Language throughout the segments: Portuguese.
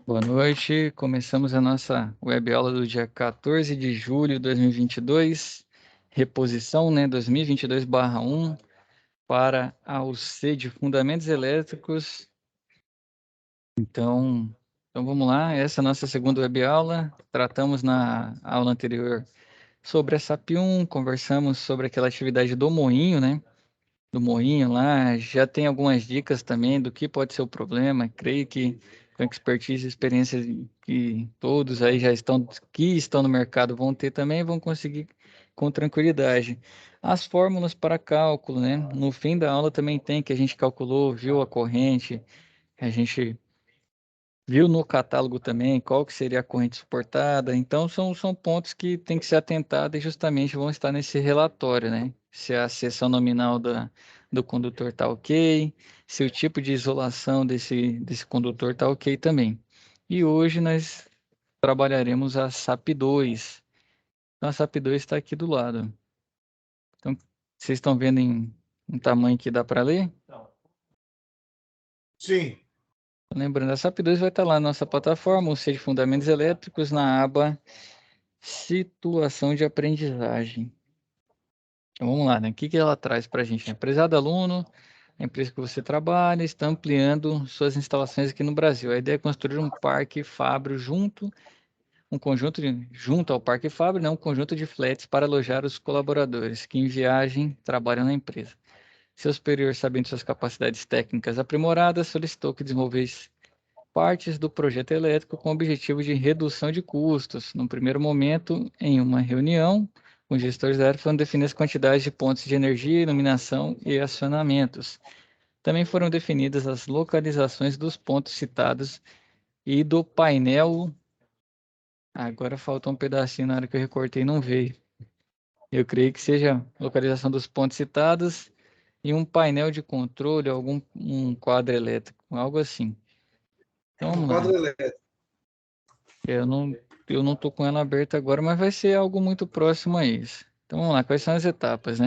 Boa noite. Começamos a nossa web aula do dia 14 de julho de 2022, reposição, 2022/1 para a UC de Fundamentos Elétricos. Então vamos lá, essa é a nossa segunda web aula. Tratamos na aula anterior sobre a SAP 1, conversamos sobre aquela atividade do moinho, do moinho lá, já tem algumas dicas também do que pode ser o problema. Creio que com expertise e experiência que todos aí que estão no mercado vão ter também, vão conseguir com tranquilidade. As fórmulas para cálculo, No fim da aula também tem que a gente calculou, viu a corrente, a gente viu no catálogo também qual que seria a corrente suportada. Então, são pontos que tem que ser atentado e justamente vão estar nesse relatório, Se a seção nominal do condutor está ok, se o tipo de isolação desse condutor está ok também. E hoje nós trabalharemos a SAP 2. Então, a SAP 2 está aqui do lado. Então, vocês estão vendo em um tamanho que dá para ler? Sim. Lembrando, a SAP 2 vai estar lá na nossa plataforma, o C de Fundamentos Elétricos, na aba Situação de aprendizagem. Então, vamos lá, O que ela traz para a gente? Prezado aluno, a empresa que você trabalha está ampliando suas instalações aqui no Brasil. A ideia é construir um parque fábrio junto ao parque fábrio, um conjunto de flats para alojar os colaboradores que em viagem trabalham na empresa. Seu superior, sabendo suas capacidades técnicas aprimoradas, solicitou que desenvolvesse partes do projeto elétrico com o objetivo de redução de custos. No primeiro momento, em uma reunião, os gestores da área foram definir as quantidades de pontos de energia, iluminação e acionamentos. Também foram definidas as localizações dos pontos citados e do painel. Agora faltou um pedacinho na hora que eu recortei, não veio. Eu creio que seja a localização dos pontos citados e um painel de controle, um quadro elétrico, algo assim. Então Um vamos lá. quadro elétrico. Eu não estou com ela aberta agora, mas vai ser algo muito próximo a isso. Então vamos lá, quais são as etapas,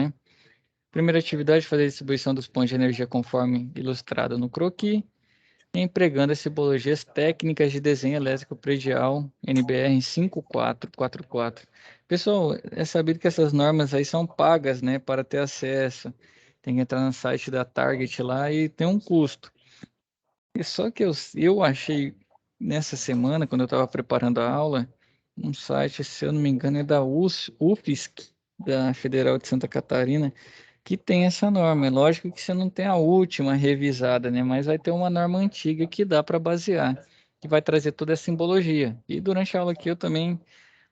Primeira atividade, fazer a distribuição dos pontos de energia conforme ilustrado no croquis, empregando as simbologias técnicas de desenho elétrico predial NBR 5444. Pessoal, é sabido que essas normas aí são pagas, para ter acesso. Tem que entrar no site da Target lá e tem um custo. E só que eu achei nessa semana, quando eu estava preparando a aula, um site, se eu não me engano, é da UFSC, da Federal de Santa Catarina, que tem essa norma. É lógico que você não tem a última revisada, Mas vai ter uma norma antiga que dá para basear, que vai trazer toda essa simbologia. E durante a aula aqui eu também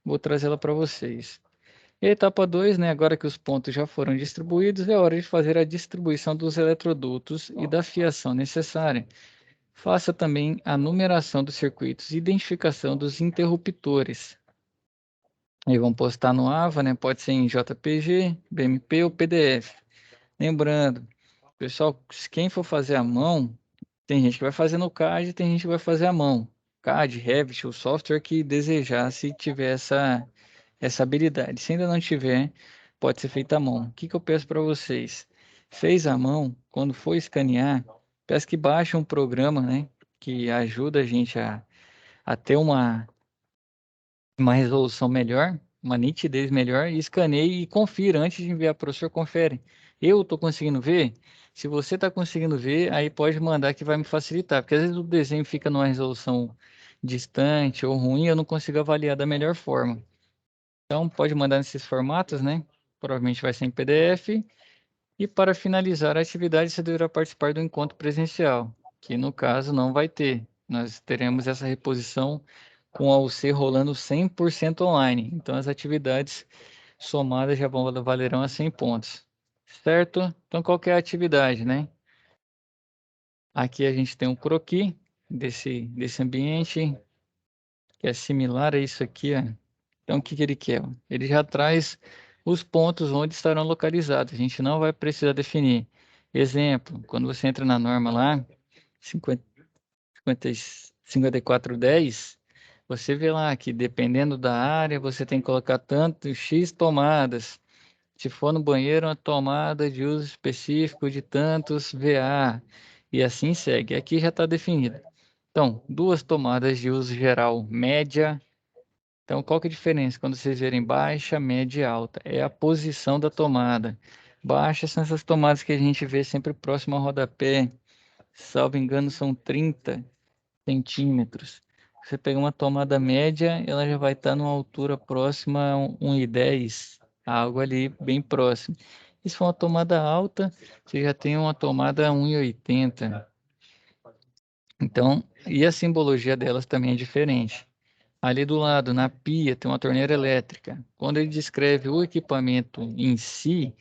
vou trazê-la para vocês. E a etapa 2, agora que os pontos já foram distribuídos, é hora de fazer a distribuição dos eletrodutos e da fiação necessária. Faça também a numeração dos circuitos e identificação dos interruptores. Aí vão postar no AVA, Pode ser em JPG, BMP ou PDF. Lembrando, pessoal, quem for fazer à mão, tem gente que vai fazer no CAD, tem gente que vai fazer à mão. CAD, Revit, o software que desejar, se tiver essa habilidade. Se ainda não tiver, pode ser feita à mão. O que eu peço para vocês? Fez à mão, quando for escanear, peço que baixe um programa, que ajuda a gente a ter uma resolução melhor, uma nitidez melhor, e escaneie e confira antes de enviar para o professor, confere. Eu estou conseguindo ver? Se você está conseguindo ver, aí pode mandar que vai me facilitar, porque às vezes o desenho fica numa resolução distante ou ruim, eu não consigo avaliar da melhor forma. Então, pode mandar nesses formatos, Provavelmente vai ser em PDF. E para finalizar a atividade, você deverá participar do encontro presencial, que no caso não vai ter. Nós teremos essa reposição com a UC rolando 100% online. Então, as atividades somadas já valerão a 100 pontos. Certo? Então, qual que é a atividade, Aqui a gente tem um croquis desse ambiente, que é similar a isso aqui, ó. Então, o que que ele quer? Ele já traz os pontos onde estarão localizados. A gente não vai precisar definir. Exemplo, quando você entra na norma lá, 50, 50, 5410, você vê lá que dependendo da área, você tem que colocar tanto X tomadas. Se for no banheiro, uma tomada de uso específico de tantos VA. E assim segue. Aqui já está definido. Então, duas tomadas de uso geral média. Então, qual que é a diferença quando vocês verem baixa, média e alta? É a posição da tomada. Baixa são essas tomadas que a gente vê sempre próximo ao rodapé. Salvo engano, são 30 centímetros. Você pega uma tomada média, ela já vai estar numa altura próxima a 1,10, algo ali bem próximo. E se for uma tomada alta, você já tem uma tomada 1,80. Então, e a simbologia delas também é diferente. Ali do lado, na pia, tem uma torneira elétrica. Quando ele descreve o equipamento em si,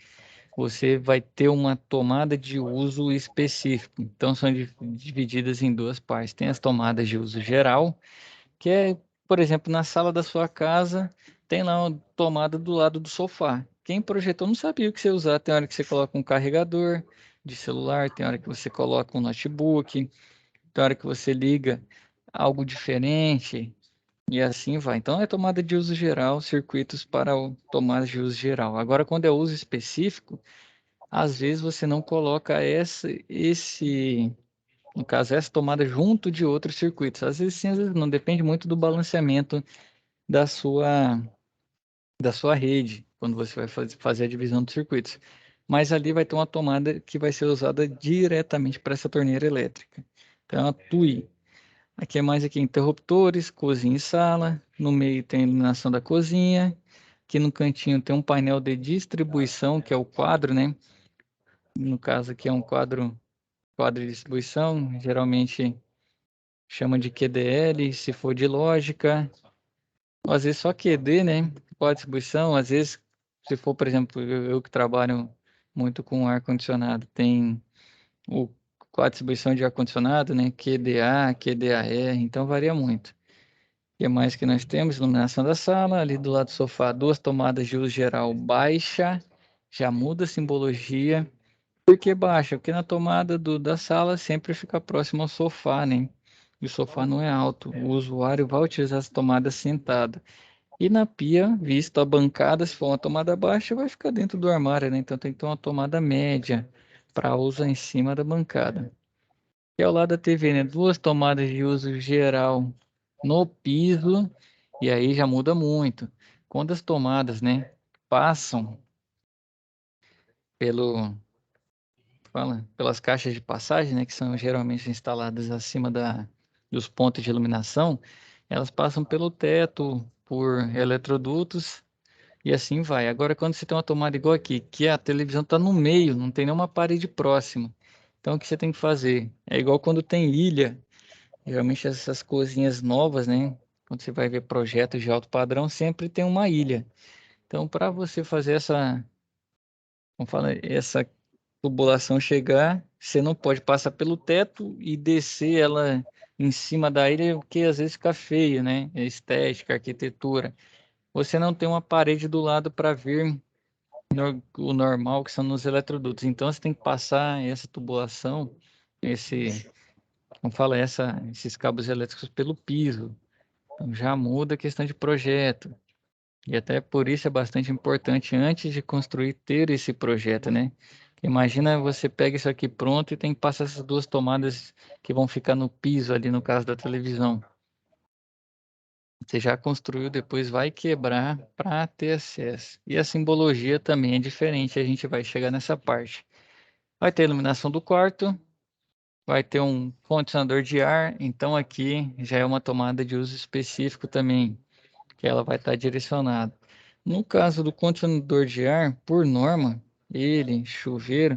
você vai ter uma tomada de uso específico. Então, são divididas em duas partes. Tem as tomadas de uso geral, que é, por exemplo, na sala da sua casa, tem lá uma tomada do lado do sofá. Quem projetou não sabia o que você usar. Tem hora que você coloca um carregador de celular, tem hora que você coloca um notebook, tem hora que você liga algo diferente. E assim vai. Então, é tomada de uso geral, circuitos para tomada de uso geral. Agora, quando é uso específico, às vezes você não coloca no caso, essa tomada junto de outros circuitos. Às vezes sim, às vezes não. Depende muito do balanceamento da sua, da sua rede, quando você vai fazer a divisão dos circuitos. Mas ali vai ter uma tomada que vai ser usada diretamente para essa torneira elétrica. Então, a TUI. Aqui é mais aqui, interruptores, cozinha e sala. No meio tem a iluminação da cozinha. Aqui no cantinho tem um painel de distribuição, que é o quadro, né? No caso aqui é um quadro de distribuição, geralmente chama de QDL, se for de lógica, ou às vezes só QD, né? Quadro de distribuição, às vezes, se for, por exemplo, eu que trabalho muito com ar-condicionado, tem o quadro de distribuição de ar-condicionado, né? QDA, QDAR, então varia muito. O que mais que nós temos? Iluminação da sala, ali do lado do sofá, duas tomadas de uso geral baixa, já muda a simbologia. Por que baixa? Porque na tomada da sala sempre fica próximo ao sofá, né? E o sofá não é alto. O usuário vai utilizar essa tomada sentada. E na pia, visto a bancada, se for uma tomada baixa, vai ficar dentro do armário, né? Então tem que ter uma tomada média para uso em cima da bancada. E ao lado da TV, né? Duas tomadas de uso geral no piso, e aí já muda muito. Quando as tomadas, né, passam pelo, pelas caixas de passagem, né, que são geralmente instaladas acima dos pontos de iluminação, elas passam pelo teto, por eletrodutos e assim vai. Agora, quando você tem uma tomada igual aqui, que a televisão está no meio, não tem nenhuma parede próxima. Então, o que você tem que fazer? É igual quando tem ilha. Geralmente essas coisinhas novas, né? Quando você vai ver projetos de alto padrão, sempre tem uma ilha. Então, para você fazer como fala, essa tubulação chegar, você não pode passar pelo teto e descer ela em cima da ilha, porque às vezes fica feio, né? É estética, arquitetura. Você não tem uma parede do lado para ver o normal, que são nos eletrodutos. Então, você tem que passar essa tubulação, como fala, esses cabos elétricos pelo piso. Então, já muda a questão de projeto. E até por isso é bastante importante, antes de construir, ter esse projeto, né? Imagina você pega isso aqui pronto e tem que passar essas duas tomadas que vão ficar no piso ali, no caso da televisão. Você já construiu, depois vai quebrar para ter acesso. E a simbologia também é diferente, a gente vai chegar nessa parte. Vai ter a iluminação do quarto, vai ter um condicionador de ar, então aqui já é uma tomada de uso específico também, que ela vai estar direcionada. No caso do condicionador de ar, por norma, chuveiro,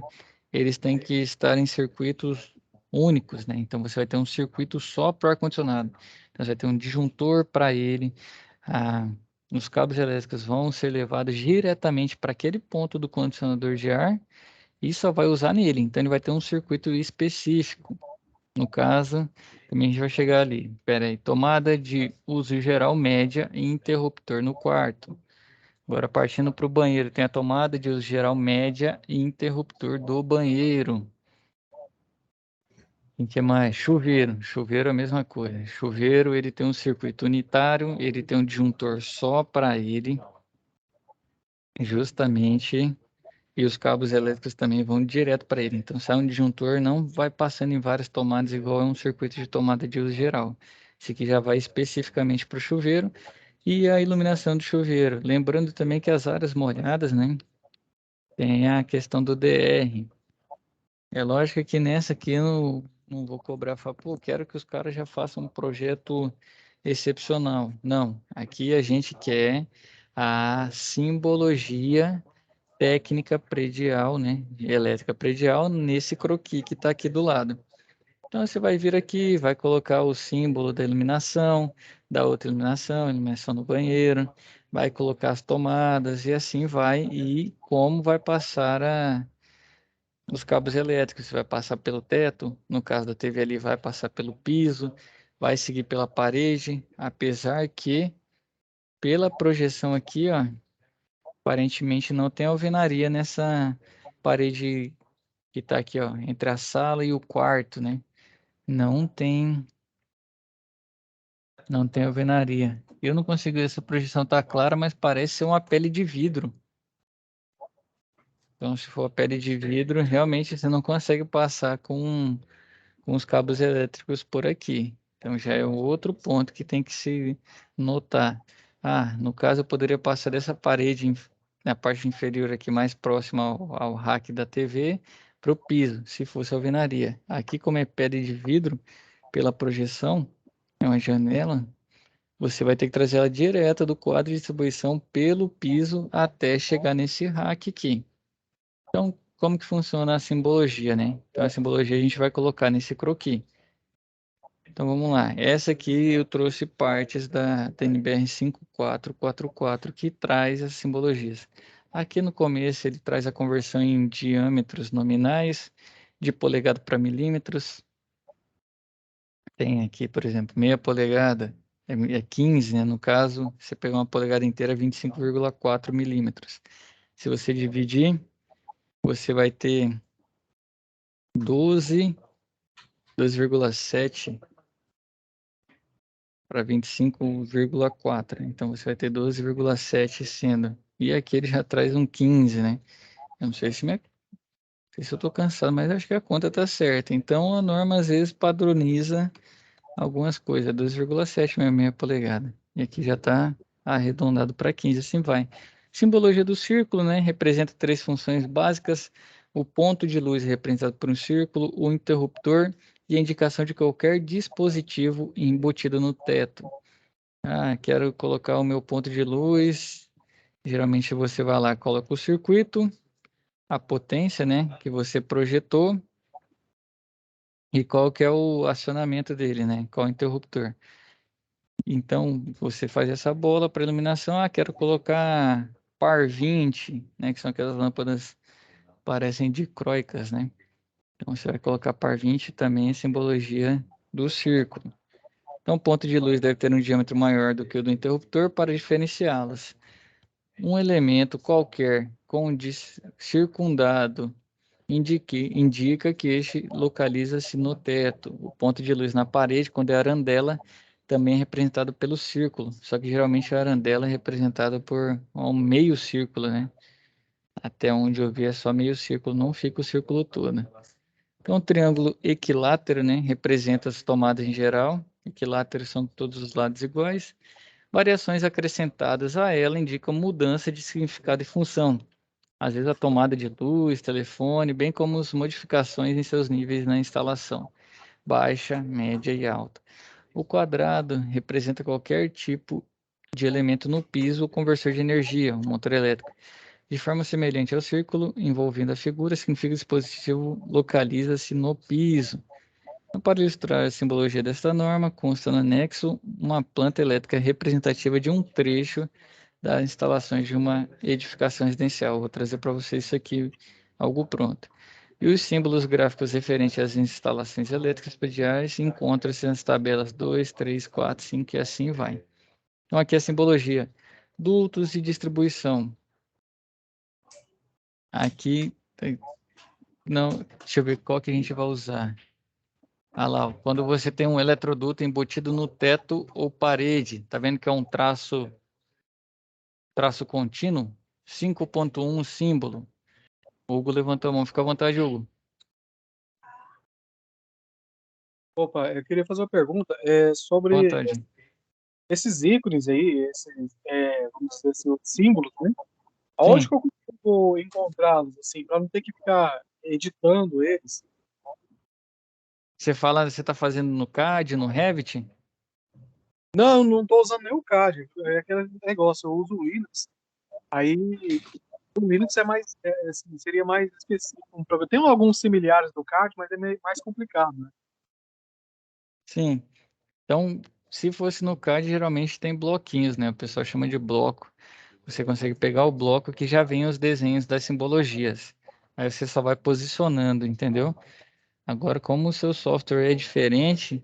eles têm que estar em circuitos únicos, né? Então você vai ter um circuito só para o ar-condicionado. Então você vai ter um disjuntor para ele. Ah, os cabos elétricos vão ser levados diretamente para aquele ponto do condicionador de ar e só vai usar nele. Então ele vai ter um circuito específico. No caso, também a gente vai chegar ali. Espera aí, tomada de uso geral média e interruptor no quarto. Agora partindo para o banheiro, tem a tomada de uso geral média e interruptor do banheiro. O que mais? Chuveiro. Chuveiro é a mesma coisa. Chuveiro, ele tem um circuito unitário, ele tem um disjuntor só para ele, justamente. E os cabos elétricos também vão direto para ele. Então, sai um disjuntor, não vai passando em várias tomadas igual é um circuito de tomada de uso geral. Esse aqui já vai especificamente para o chuveiro e a iluminação do chuveiro. Lembrando também que as áreas molhadas, né, tem a questão do DR. É lógico que nessa aqui eu não vou cobrar, falar, pô, quero que os caras já façam um projeto excepcional. Não, aqui a gente quer a simbologia técnica predial, né, elétrica predial, nesse croquis que está aqui do lado. Então você vai vir aqui, vai colocar o símbolo da iluminação, da outra iluminação, iluminação no banheiro, vai colocar as tomadas e assim vai, e como vai passar os cabos elétricos, você vai passar pelo teto, no caso da TV ali vai passar pelo piso, vai seguir pela parede, apesar que pela projeção aqui, ó, aparentemente não tem alvenaria nessa parede que está aqui, ó, entre a sala e o quarto, né? Não tem, não tem alvenaria. Eu não consigo, essa projeção tá clara, mas parece ser uma pele de vidro. Então, se for a pele de vidro, realmente você não consegue passar com os cabos elétricos por aqui. Então, já é outro ponto que tem que se notar. Ah, no caso, eu poderia passar dessa parede na parte inferior aqui, mais próxima ao rack da TV, para o piso, se fosse alvenaria. Aqui, como é pele de vidro, pela projeção, é uma janela, você vai ter que trazer ela direta do quadro de distribuição pelo piso até chegar nesse rack aqui. Então, como que funciona a simbologia, né? Então, a simbologia a gente vai colocar nesse croquis. Então, vamos lá. Essa aqui eu trouxe partes da TNBR 5444 que traz as simbologias. Aqui no começo ele traz a conversão em diâmetros nominais, de polegada para milímetros. Tem aqui, por exemplo, meia polegada é 15, né? No caso, você pegar uma polegada inteira, 25,4 milímetros. Se você dividir, você vai ter 12,7 para 25,4. Então você vai ter 12,7 sendo. E aqui ele já traz um 15, né? Eu não sei se, não sei se eu estou cansado, mas acho que a conta está certa. Então a norma às vezes padroniza algumas coisas, 2,7 meia polegada. E aqui já está arredondado para 15, assim vai. Simbologia do círculo, né? Representa três funções básicas. O ponto de luz é representado por um círculo, o interruptor e a indicação de qualquer dispositivo embutido no teto. Ah, quero colocar o meu ponto de luz. Geralmente você vai lá, coloca o circuito, a potência, né, que você projetou e qual que é o acionamento dele, né? Qual o interruptor. Então, você faz essa bola para iluminação. Ah, quero colocar par 20, né, que são aquelas lâmpadas que parecem dicróicas, né? Então, você vai colocar par 20 também é simbologia do círculo. Então, o ponto de luz deve ter um diâmetro maior do que o do interruptor para diferenciá-las. Um elemento qualquer circundado indica que este localiza-se no teto. O ponto de luz na parede, quando é arandela, também é representado pelo círculo. Só que geralmente a arandela é representada por um meio círculo, né? Até onde eu vi é só meio círculo, não fica o círculo todo. Então, o triângulo equilátero, né, representa as tomadas em geral. Equiláteros são todos os lados iguais. Variações acrescentadas a ela indicam mudança de significado e função. Às vezes a tomada de luz, telefone, bem como as modificações em seus níveis na instalação, baixa, média e alta. O quadrado representa qualquer tipo de elemento no piso ou conversor de energia, um motor elétrico. De forma semelhante ao círculo, envolvendo a figura, significa que o dispositivo localiza-se no piso. Então, para ilustrar a simbologia desta norma, consta no anexo uma planta elétrica representativa de um trecho das instalações de uma edificação residencial. Vou trazer para vocês isso aqui, algo pronto. E os símbolos gráficos referentes às instalações elétricas prediais encontram-se nas tabelas 2, 3, 4, 5 e assim vai. Então, aqui é a simbologia. Dutos e distribuição. Aqui, não, deixa eu ver qual que a gente vai usar. Ah lá, ó, quando você tem um eletroduto embutido no teto ou parede, tá vendo que é um traço contínuo? 5.1 símbolo. O Hugo levantou a mão, fica à vontade, Hugo. Opa, eu queria fazer uma pergunta À sobre vontade. esses ícones aí, esses, vamos dizer assim, símbolos, né? Aonde Sim, que eu consigo encontrá-los, assim, para não ter que ficar editando eles? você fala, você está fazendo no CAD, no Revit? Não, não estou usando nem o CAD, é aquele negócio, eu uso o Linux. Aí o Linux é mais, assim, seria mais específico. Tem alguns similares do CAD, mas é mais complicado, né? Sim. Então, se fosse no CAD, geralmente tem bloquinhos, né? O pessoal chama de bloco. Você consegue pegar o bloco que já vem os desenhos das simbologias. Aí você só vai posicionando, entendeu? Agora, como o seu software é diferente,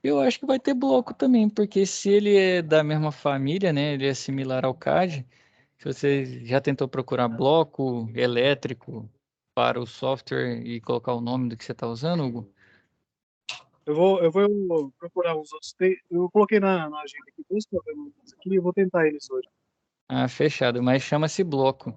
eu acho que vai ter bloco também, porque se ele é da mesma família, né? Ele é similar ao CAD. Se você já tentou procurar bloco elétrico para o software e colocar o nome do que você está usando, Hugo? Eu vou procurar os outros. Eu coloquei na agenda aqui dois programas aqui, eu vou tentar eles hoje. Ah, fechado, mas chama-se bloco,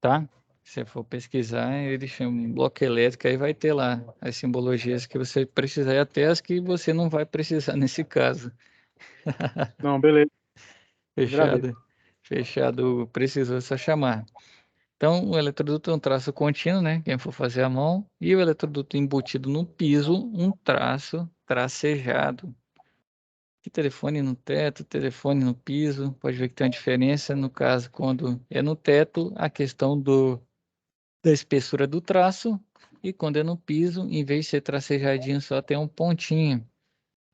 tá? Se você for pesquisar, ele chama bloco elétrico, aí vai ter lá as simbologias que você precisar e até as que você não vai precisar nesse caso. Não, beleza, agradeço. Fechado, fechado, precisou só chamar. Então, o eletroduto é um traço contínuo, né? Quem for fazer a mão, e o eletroduto embutido no piso, um traço tracejado. Que telefone no teto, telefone no piso, pode ver que tem uma diferença. No caso, quando é no teto, a questão da espessura do traço, e quando é no piso, em vez de ser tracejadinho, só tem um pontinho.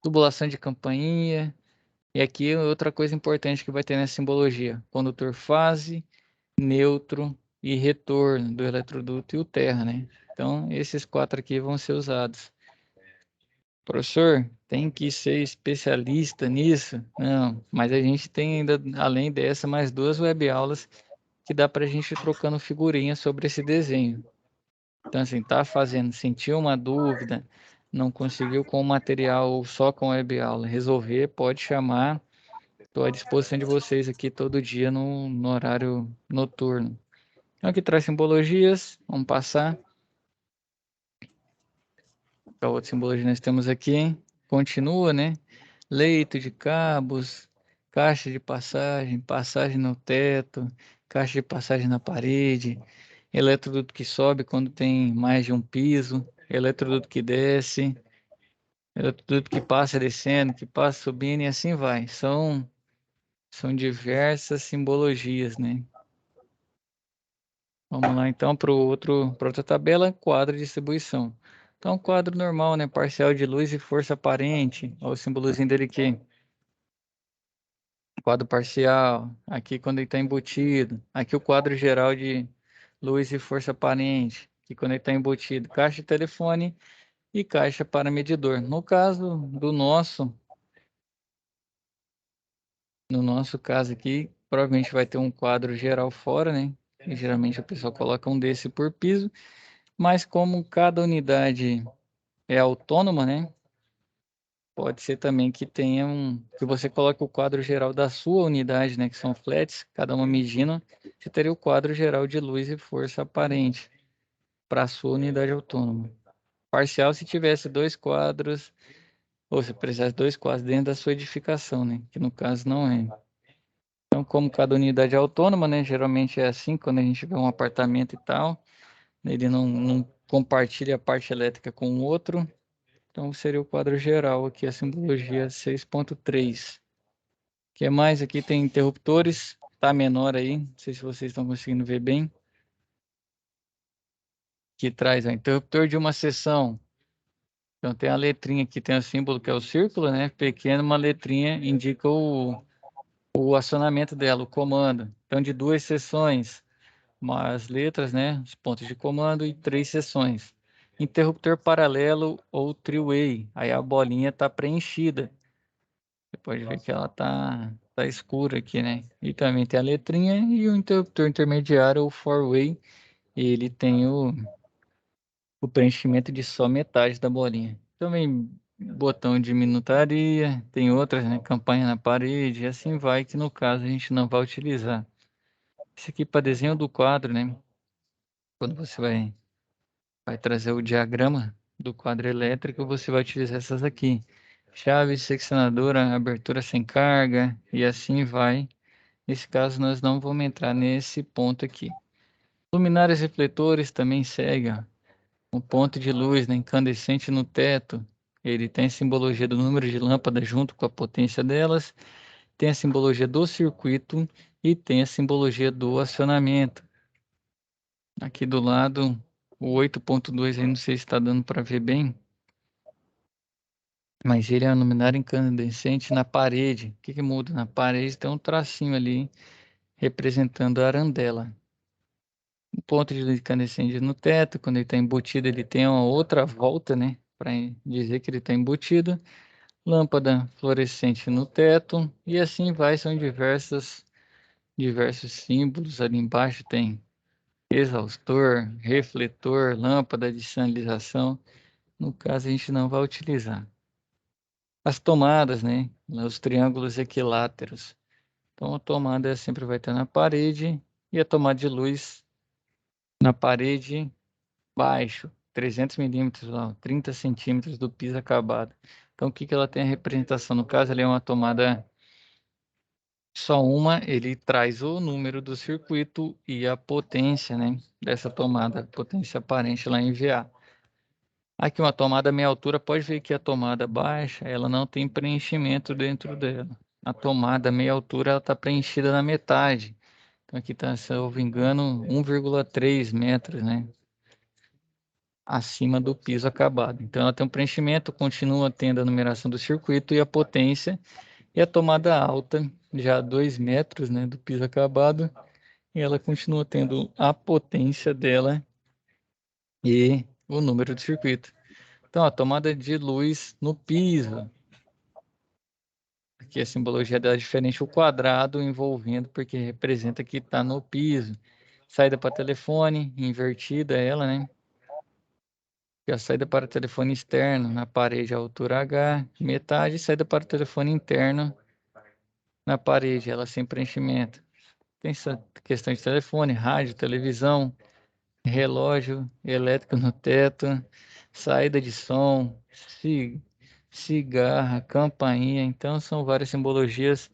Tubulação de campainha. E aqui outra coisa importante que vai ter nessa simbologia: condutor fase, neutro e retorno do eletroduto e o terra, né? Então, esses quatro aqui vão ser usados. Professor, tem que ser especialista nisso? Não, mas a gente tem ainda, além dessa, mais duas webaulas que dá para a gente ir trocando figurinhas sobre esse desenho. Então, assim, tá fazendo, sentiu uma dúvida, não conseguiu com o material ou só com a web-aula resolver, pode chamar. Estou à disposição de vocês aqui todo dia no horário noturno. Então, aqui traz simbologias, vamos passar. Qual outra simbologia nós temos aqui? Continua, né? Leito de cabos, caixa de passagem, passagem no teto, caixa de passagem na parede, eletroduto que sobe quando tem mais de um piso, eletroduto que desce, eletroduto que passa descendo, que passa subindo e assim vai. São diversas simbologias, né? Vamos lá então para outra tabela, quadro de distribuição. Então, quadro normal, né? Parcial de luz e força aparente. Olha o símbolozinho dele aqui. Quadro parcial. Aqui quando ele está embutido. Aqui o quadro geral de luz e força aparente. Aqui quando ele está embutido. Caixa de telefone e caixa para medidor. No caso do no nosso caso aqui, provavelmente vai ter um quadro geral fora, né? E geralmente o pessoal coloca um desse por piso. Mas como cada unidade é autônoma, né? Pode ser também que tenha que você coloque o quadro geral da sua unidade, né? Que são flats, cada uma medindo, você teria o quadro geral de luz e força aparente para a sua unidade autônoma. Parcial se tivesse dois quadros, ou se precisasse dois quadros dentro da sua edificação, né? Que no caso não é. Então, como cada unidade é autônoma, né? Geralmente é assim, quando a gente vê um apartamento e tal, ele não compartilha a parte elétrica com o outro. Então seria o quadro geral aqui, a simbologia 6.3. O que mais? Aqui tem interruptores, tá menor aí, não sei se vocês estão conseguindo ver bem. Que traz o interruptor de uma seção. Então tem a letrinha aqui, tem o símbolo que é o círculo, né? Pequeno, uma letrinha indica o acionamento dela, o comando. Então de duas seções, as letras, né? Os pontos de comando e três seções. Interruptor paralelo ou three-way, aí a bolinha está preenchida. Você pode ver que ela tá escura aqui, né? E também tem a letrinha e o interruptor intermediário, o four-way, ele tem o preenchimento de só metade da bolinha. Também botão de minutaria, tem outras, né? Campanha na parede, e assim vai, que no caso a gente não vai utilizar. Esse aqui para desenho do quadro, né? quando você vai trazer o diagrama do quadro elétrico, você vai utilizar essas aqui. Chave, seccionadora, abertura sem carga e assim vai. Nesse caso, nós não vamos entrar nesse ponto aqui. Luminárias refletores também segue, ó. Um ponto de luz, né, incandescente no teto. Ele tem a simbologia do número de lâmpadas junto com a potência delas. Tem a simbologia do circuito e tem a simbologia do acionamento. Aqui do lado, o 8.2 aí, não sei se está dando para ver bem, mas ele é a luminária incandescente na parede. O que que muda? Na parede tem um tracinho ali representando a arandela. Um ponto de luz incandescente no teto, quando ele está embutido, ele tem uma outra volta, né? Para dizer que ele está embutido. Lâmpada fluorescente no teto, e assim vai, são diversos símbolos. Ali embaixo tem exaustor, refletor, lâmpada de sinalização. No caso, a gente não vai utilizar. As tomadas, né? Os triângulos equiláteros. Então, a tomada sempre vai estar na parede e a tomada de luz na parede baixo, 300 milímetros, lá, 30 centímetros do piso acabado. Então, o que que ela tem a representação? No caso, ali é uma tomada só uma, ele traz o número do circuito e a potência, né, dessa tomada, potência aparente lá em VA. Aqui uma tomada meia altura, pode ver que a tomada baixa, ela não tem preenchimento dentro dela. A tomada meia altura, ela está preenchida na metade. Então aqui está, se eu não me engano, 1,3 metros, né, acima do piso acabado. Então ela tem um preenchimento, continua tendo a numeração do circuito e a potência, e a tomada alta, já 2 metros, né, do piso acabado, e ela continua tendo a potência dela e o número de circuito. Então, a tomada de luz no piso. Aqui a simbologia dela é diferente, o quadrado envolvendo, porque representa que está no piso. Saída para telefone, invertida ela, né? E a saída para telefone externo na parede, altura H, metade. Saída para telefone interno na parede, ela sem preenchimento. Tem essa questão de telefone, rádio, televisão, relógio elétrico no teto, saída de som, cigarra, campainha. Então, são várias simbologias.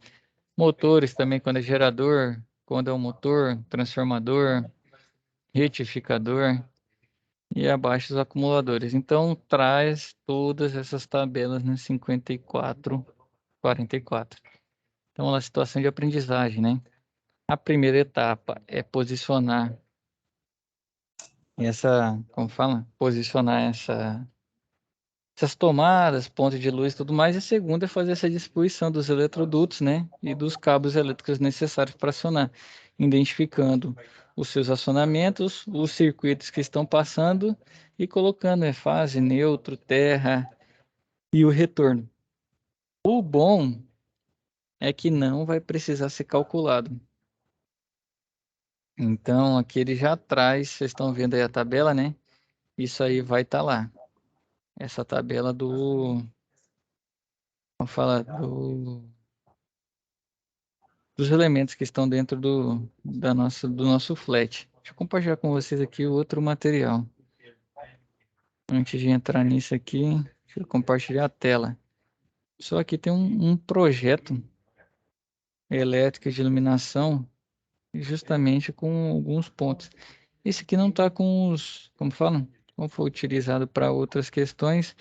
Motores também, quando é gerador, quando é um motor, transformador, retificador e abaixo os acumuladores. Então, traz todas essas tabelas no 54, 44. Então, a situação de aprendizagem, né? A primeira etapa é posicionar como fala? Posicionar essas tomadas, pontos de luz e tudo mais. E a segunda é fazer essa distribuição dos eletrodutos, né? E dos cabos elétricos necessários para acionar, identificando os seus acionamentos, os circuitos que estão passando e colocando fase, neutro, terra e o retorno. O bom é que não vai precisar ser calculado. Então, aqui ele já traz, vocês estão vendo aí a tabela, né? Isso aí vai estar lá. Essa tabela vamos falar dos elementos que estão dentro do nosso flat. Deixa eu compartilhar com vocês aqui o outro material. Antes de entrar nisso aqui, deixa eu compartilhar a tela. Só aqui tem um projeto elétrico de iluminação, justamente com alguns pontos. Esse aqui não está com como falam? Como foi utilizado para outras questões,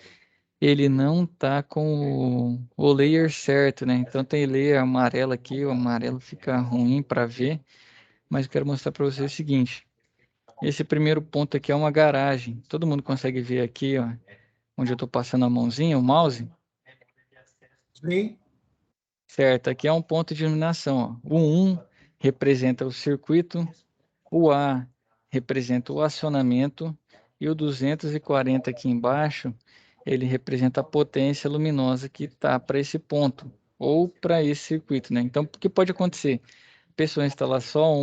ele não está com o layer certo, né? Então tem layer amarelo aqui, o amarelo fica ruim para ver, mas eu quero mostrar para vocês o seguinte. Esse primeiro ponto aqui é uma garagem. Todo mundo consegue ver aqui, ó, onde eu estou passando a mãozinha, o mouse? Sim. Certo, aqui é um ponto de iluminação, ó. O 1 representa o circuito, o A representa o acionamento e o 240 aqui embaixo, ele representa a potência luminosa que está para esse ponto ou para esse circuito, né? Então, o que pode acontecer? A pessoa instalar só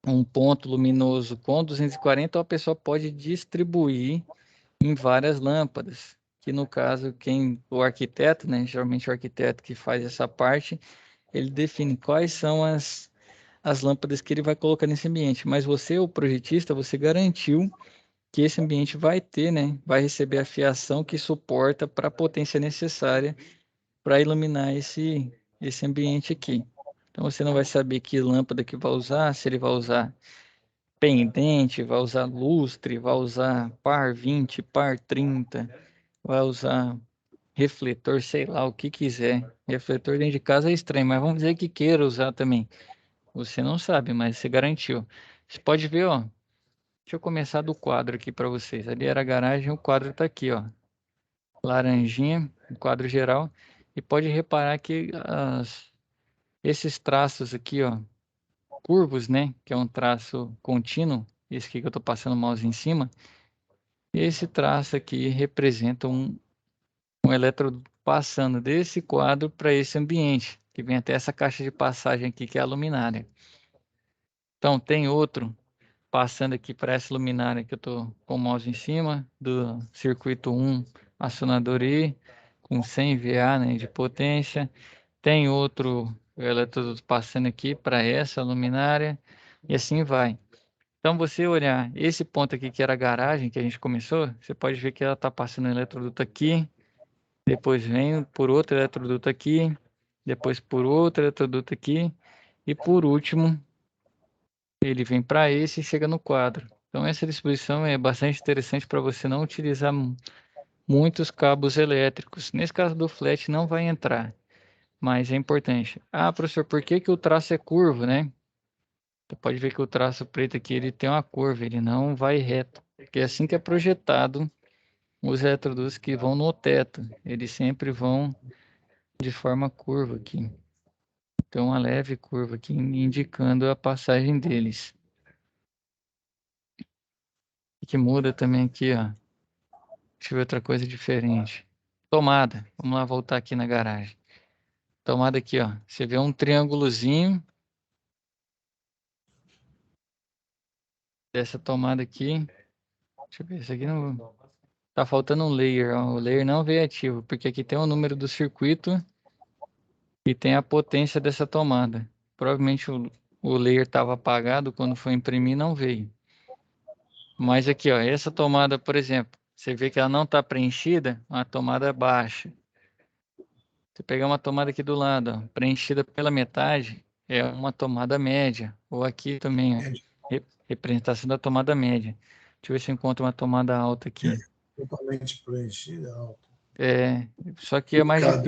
um ponto luminoso com 240, ou a pessoa pode distribuir em várias lâmpadas, que no caso, o arquiteto, né? Geralmente o arquiteto que faz essa parte, ele define quais são as lâmpadas que ele vai colocar nesse ambiente. Mas você, o projetista, você garantiu que esse ambiente vai ter, né? Vai receber a fiação que suporta para a potência necessária para iluminar esse ambiente aqui. Então você não vai saber que lâmpada que vai usar, se ele vai usar pendente, vai usar lustre, vai usar par 20, par 30, vai usar refletor, sei lá, o que quiser. Refletor dentro de casa é estranho, mas vamos dizer que queira usar também. Você não sabe, mas você garantiu. Você pode ver, ó. Deixa eu começar do quadro aqui para vocês. Ali era a garagem, o quadro está aqui, ó. Laranjinha, o quadro geral. E pode reparar que esses traços aqui, ó, curvos, né? Que é um traço contínuo. Esse aqui que eu estou passando o mouse em cima. Esse traço aqui representa um elétrodo passando desse quadro para esse ambiente, que vem até essa caixa de passagem aqui, que é a luminária. Então, tem outro passando aqui para essa luminária que eu estou com o mouse em cima, do circuito 1 acionador I, com 100 VA, né, de potência. Tem outro eletrodo passando aqui para essa luminária, e assim vai. Então, você olhar esse ponto aqui, que era a garagem que a gente começou, você pode ver que ela está passando o eletroduto aqui, depois vem por outro eletroduto aqui, depois por outro eletroduto aqui, e por último, ele vem para esse e chega no quadro. Então, essa disposição é bastante interessante para você não utilizar muitos cabos elétricos. Nesse caso do flat não vai entrar, mas é importante. Ah, professor, por que que o traço é curvo, né? Você pode ver que o traço preto aqui, ele tem uma curva, ele não vai reto. Porque é assim que é projetado os eletrodutos que vão no teto. Eles sempre vão de forma curva aqui. Então, uma leve curva aqui indicando a passagem deles. E que muda também aqui, ó. Deixa eu ver outra coisa diferente. Tomada. Vamos lá voltar aqui na garagem. Tomada aqui, ó. Você vê um triângulozinho dessa tomada aqui. Deixa eu ver, isso aqui não... Tá faltando um layer, ó. O layer não veio ativo, porque aqui tem o número do circuito e tem a potência dessa tomada. Provavelmente o layer estava apagado quando foi imprimir, não veio. Mas aqui, ó, essa tomada, por exemplo, você vê que ela não está preenchida, uma tomada baixa. Você pegar uma tomada aqui do lado, ó, preenchida pela metade, é uma tomada média. Ou aqui também, ó, Entende? representação da tomada média. Deixa eu ver se eu encontro uma tomada alta aqui. Totalmente preenchida, alta. É, só que Picada.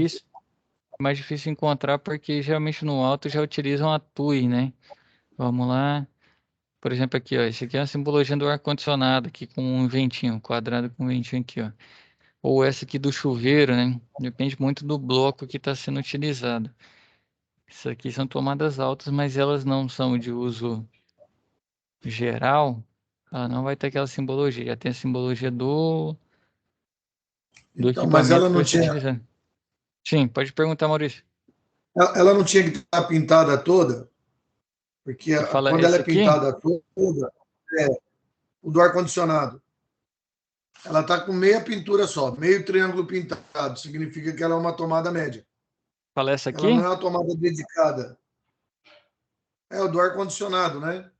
mais difícil encontrar porque geralmente no alto já utilizam a TUI, né? Vamos lá. Por exemplo, aqui, ó, esse aqui é a simbologia do ar-condicionado, aqui com um ventinho, um quadrado com um ventinho aqui, ó. Ou essa aqui do chuveiro, né? Depende muito do bloco que está sendo utilizado. Isso aqui são tomadas altas, mas elas não são de uso geral. Ela não vai ter aquela simbologia. Já tem a simbologia do Então, mas ela equipamento que não vai ser tinha, utilizado. Sim, pode perguntar, Maurício. ela não tinha que estar pintada toda, porque Você fala quando ela esse é aqui? pintada toda, é, o do ar-condicionado, ela está com meia pintura só, meio triângulo pintado, significa que ela é uma tomada média. Fala essa Ela não aqui? é uma tomada dedicada. É o do ar-condicionado, né?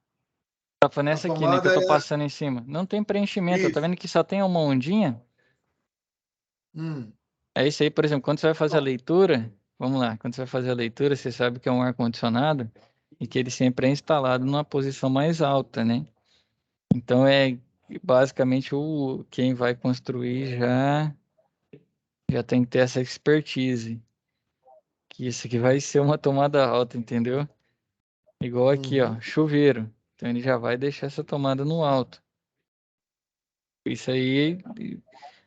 Tá falando A essa aqui, né? Que eu tomada tô é passando em cima. Não tem preenchimento. Tá isso. vendo que só tem uma ondinha? Hum. É isso aí, por exemplo, quando você vai fazer a leitura, vamos lá, quando você vai fazer a leitura, você sabe que é um ar-condicionado e que ele sempre é instalado numa posição mais alta, né? Então é basicamente quem vai construir já tem que ter essa expertise, que isso aqui vai ser uma tomada alta, entendeu? Igual aqui, ó, Uhum. chuveiro. Então ele já vai deixar essa tomada no alto. Isso aí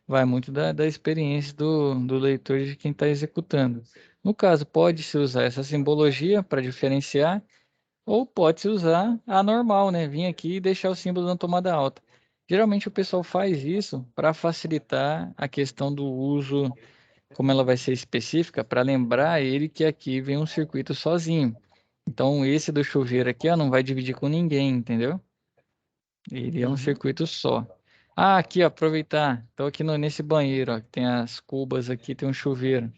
vai muito da experiência do leitor de quem está executando. No caso, pode-se usar essa simbologia para diferenciar, ou pode-se usar a normal, né? Vir aqui e deixar o símbolo na tomada alta. Geralmente o pessoal faz isso para facilitar a questão do uso, como ela vai ser específica, para lembrar ele que aqui vem um circuito sozinho. Então, esse do chuveiro aqui, ó, não vai dividir com ninguém, entendeu? Ele é um Uhum. circuito só. Ah, aqui, ó, aproveitar. Estou aqui nesse banheiro, ó, que tem as cubas aqui, tem um chuveiro.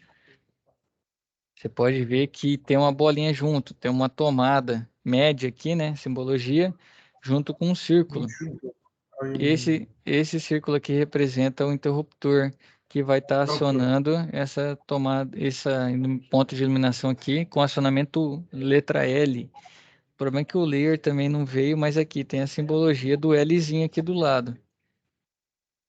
Você pode ver que tem uma bolinha junto, tem uma tomada média aqui, né? Simbologia, junto com um círculo. Esse círculo aqui representa o interruptor que vai estar acionando essa tomada, esse ponto de iluminação aqui com acionamento letra L. O problema é que o layer também não veio, mas aqui tem a simbologia do Lzinho aqui do lado.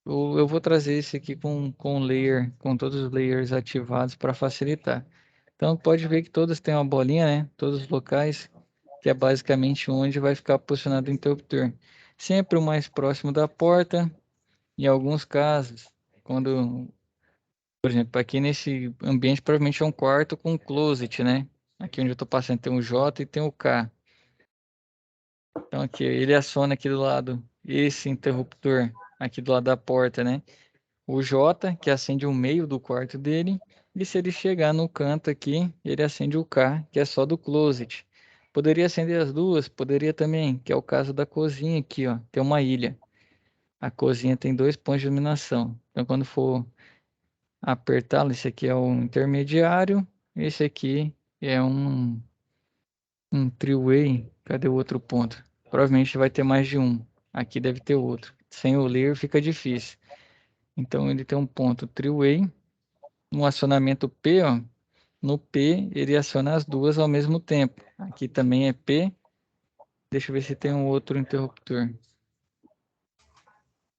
Eu vou trazer esse aqui com layer, com todos os layers ativados para facilitar. Então pode ver que todas têm uma bolinha, né? Todos os locais, que é basicamente onde vai ficar posicionado o interruptor. Sempre o mais próximo da porta. Em alguns casos, quando, por exemplo, aqui nesse ambiente provavelmente é um quarto com closet, né? Aqui onde eu estou passando tem o J e tem o K. Então aqui ele aciona aqui do lado esse interruptor aqui do lado da porta, né? O J, que acende o meio do quarto dele, e se ele chegar no canto aqui, ele acende o K, que é só do closet. Poderia acender as duas, poderia também, que é o caso da cozinha aqui, ó, tem uma ilha. A cozinha tem 2 pontos de iluminação. Então quando for apertá-lo, esse aqui é o intermediário, esse aqui é um three-way. Cadê o outro ponto? Provavelmente vai ter mais de um. Aqui deve ter outro. Sem o layer fica difícil. Então ele tem um ponto three-way. No acionamento P, ó, no P ele aciona as duas ao mesmo tempo. Aqui também é P. Deixa eu ver se tem um outro interruptor.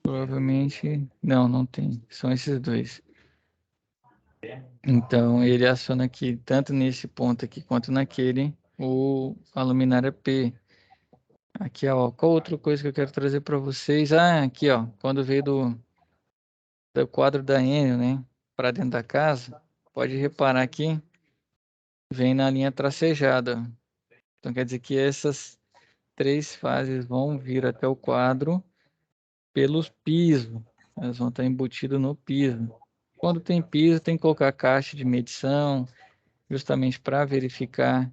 Provavelmente não tem. São esses dois. Então ele aciona aqui tanto nesse ponto aqui quanto naquele a luminária P. Aqui, ó, qual outra coisa que eu quero trazer para vocês? Ah, aqui, ó, quando veio do quadro da Enel, né, para dentro da casa, pode reparar aqui, vem na linha tracejada. Então quer dizer que essas 3 fases vão vir até o quadro pelos pisos. Elas vão estar embutidas no piso. Quando tem piso, tem que colocar caixa de medição, justamente para verificar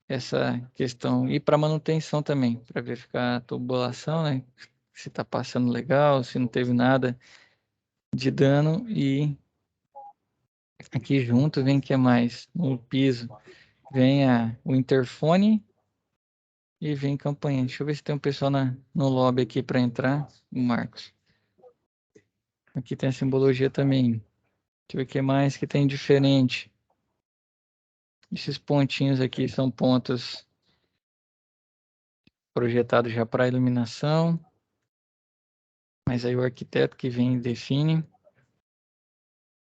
essa questão. E para manutenção também, para verificar a tubulação, né? Se está passando legal, se não teve nada de dano. E aqui junto vem o que mais? No piso vem o interfone e vem campainha. Deixa eu ver se tem um pessoal no lobby aqui para entrar. O Marcos. Aqui tem a simbologia também. Deixa eu ver o que mais que tem diferente. Esses pontinhos aqui são pontos projetados já para iluminação. Mas aí o arquiteto que vem e define.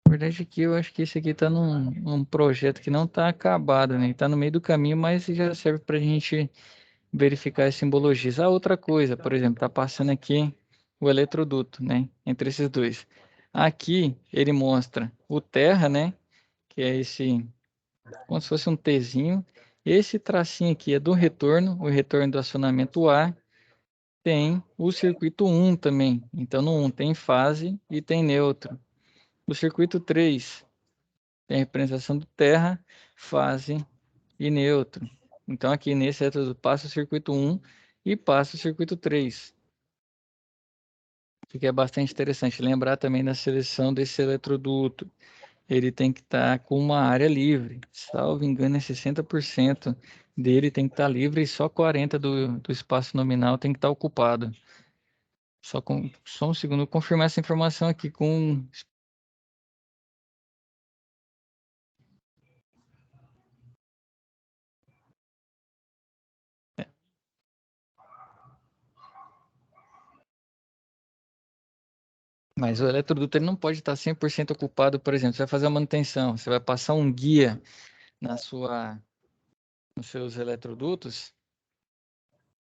Na verdade aqui eu acho que esse aqui está num projeto que não está acabado, né? Está no meio do caminho, mas já serve para a gente verificar as simbologias. A outra coisa, por exemplo, está passando aqui o eletroduto, né? Entre esses dois. Aqui ele mostra o terra, né? Que é esse, como se fosse um Tzinho. Esse tracinho aqui é do retorno, o retorno do acionamento A. Tem o circuito 1 também. Então no 1 tem fase e tem neutro. O circuito 3 tem a representação do terra, fase e neutro. Então aqui nesse eletroduto passa o circuito 1 e passa o circuito 3. O que é bastante interessante. Lembrar também da seleção desse eletroduto. Ele tem que estar com uma área livre. Salvo engano, é 60% dele tem que estar livre e só 40% do espaço nominal tem que estar ocupado. Só um segundo, eu confirmar essa informação aqui com... Mas o eletroduto ele não pode estar 100% ocupado, por exemplo, você vai fazer a manutenção, você vai passar um guia nos seus eletrodutos,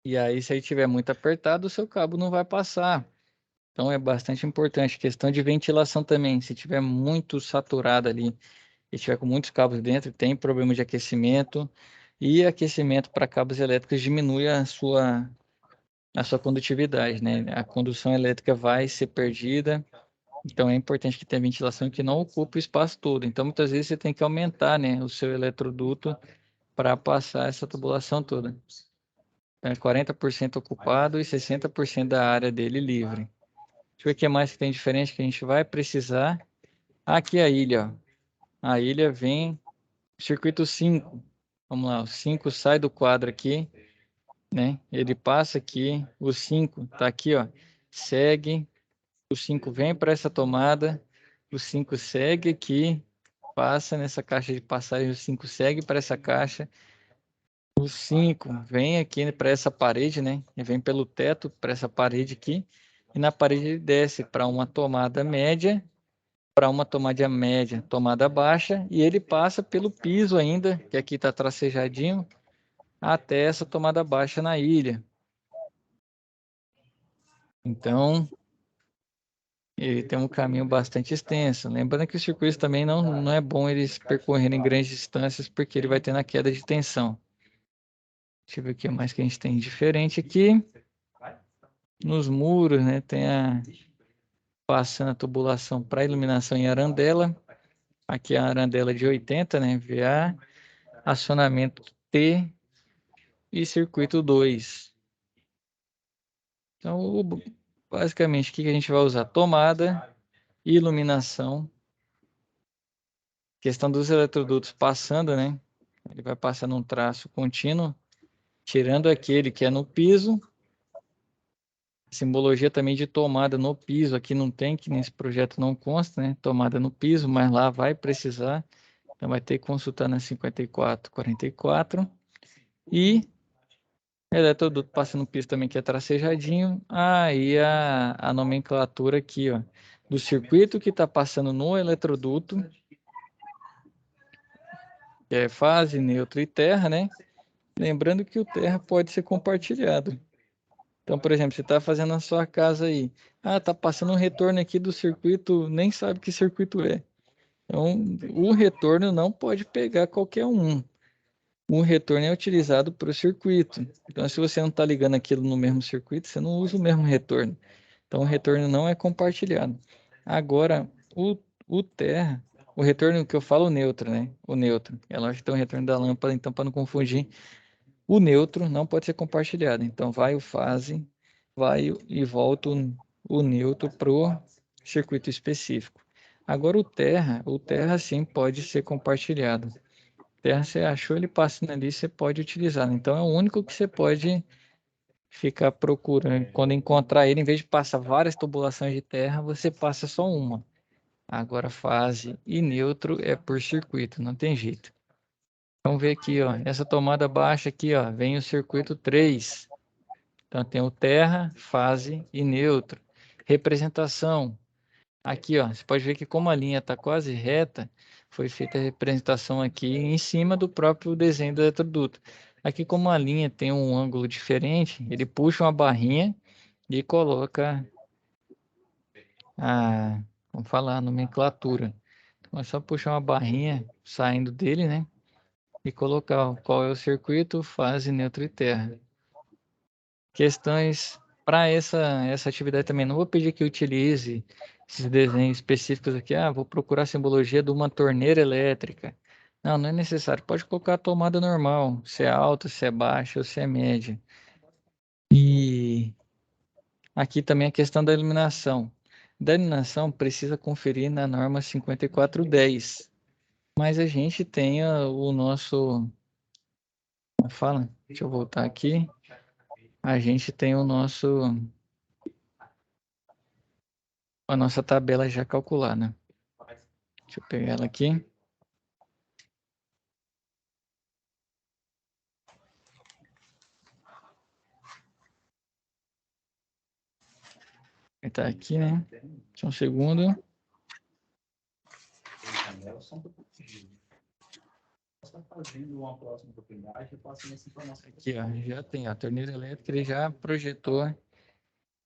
e aí se aí tiver muito apertado, o seu cabo não vai passar. Então é bastante importante. Questão de ventilação também, se tiver muito saturado ali, e tiver com muitos cabos dentro, tem problema de aquecimento, e aquecimento para cabos elétricos diminui a sua condutividade, né? A condução elétrica vai ser perdida. Então é importante que tenha ventilação que não ocupe o espaço todo. Então muitas vezes você tem que aumentar, né, o seu eletroduto para passar essa tubulação toda. Então, é 40% ocupado e 60% da área dele livre. Deixa eu ver o que mais que tem diferente que a gente vai precisar. Aqui a ilha, ó. A ilha vem circuito 5. Vamos lá, o 5 sai do quadro aqui, né? Ele passa aqui, o 5 tá aqui, ó. Segue, o 5 vem para essa tomada, o 5 segue aqui, passa nessa caixa de passagem, o 5 segue para essa caixa, o 5 vem aqui para essa parede, né? E vem pelo teto para essa parede aqui, e na parede ele desce para uma tomada média, tomada baixa, e ele passa pelo piso ainda, que aqui está tracejadinho, até essa tomada baixa na ilha. Então, ele tem um caminho bastante extenso. Lembrando que os circuitos também não é bom eles percorrerem grandes distâncias, porque ele vai ter na queda de tensão. Deixa eu ver o que mais que a gente tem diferente aqui. Nos muros, né, tem passando a tubulação para iluminação em arandela. Aqui é a arandela de 80, né, VA. Acionamento T e circuito 2. Então, basicamente, o que a gente vai usar? Tomada, iluminação, questão dos eletrodutos passando, né? Ele vai passando um traço contínuo, tirando aquele que é no piso. Simbologia também de tomada no piso, aqui não tem, que nesse projeto não consta, né? Tomada no piso, mas lá vai precisar. Então vai ter que consultar na 5444. E eletroduto passa no piso também, que é tracejadinho. Aí a nomenclatura aqui, ó, do circuito que está passando no eletroduto, que é fase, neutro e terra, né? Lembrando que o terra pode ser compartilhado. Então, por exemplo, você está fazendo a sua casa aí. Ah, tá passando um retorno aqui do circuito, nem sabe que circuito é. Então, o retorno não pode pegar qualquer um. O retorno é utilizado para o circuito. Então, se você não está ligando aquilo no mesmo circuito, você não usa o mesmo retorno. Então, o retorno não é compartilhado. Agora, o terra, o retorno que eu falo, o neutro, né? O neutro. É lógico que tem o retorno da lâmpada, então, para não confundir, o neutro não pode ser compartilhado. Então, vai o fase, vai e volta o neutro para o circuito específico. Agora, o terra sim pode ser compartilhado. Terra, você achou ele passando ali, você pode utilizar. Então, é o único que você pode ficar procurando. Quando encontrar ele, em vez de passar várias tubulações de terra, você passa só uma. Agora, fase e neutro é por circuito, não tem jeito. Vamos ver aqui, ó. Essa tomada baixa aqui, ó, vem o circuito 3. Então, tem o terra, fase e neutro. Representação. Aqui, ó, você pode ver que como a linha está quase reta, foi feita a representação aqui em cima do próprio desenho do eletroduto. Aqui, como a linha tem um ângulo diferente, ele puxa uma barrinha e coloca vamos falar, a nomenclatura. Então, é só puxar uma barrinha saindo dele, né? E colocar qual é o circuito, fase, neutro e terra. Questões para essa atividade também. Não vou pedir que utilize esses desenhos específicos aqui. Vou procurar a simbologia de uma torneira elétrica. Não, não é necessário. Pode colocar a tomada normal, se é alta, se é baixa ou se é média. E aqui também a questão da iluminação. Da iluminação precisa conferir na norma 5410. Mas a gente tem o nosso... Como fala? Deixa eu voltar aqui. A gente tem a nossa tabela já calculada. Deixa eu pegar ela aqui. Está aqui, né? Só um segundo. Aqui, ó, já tem a torneira elétrica, ele já projetou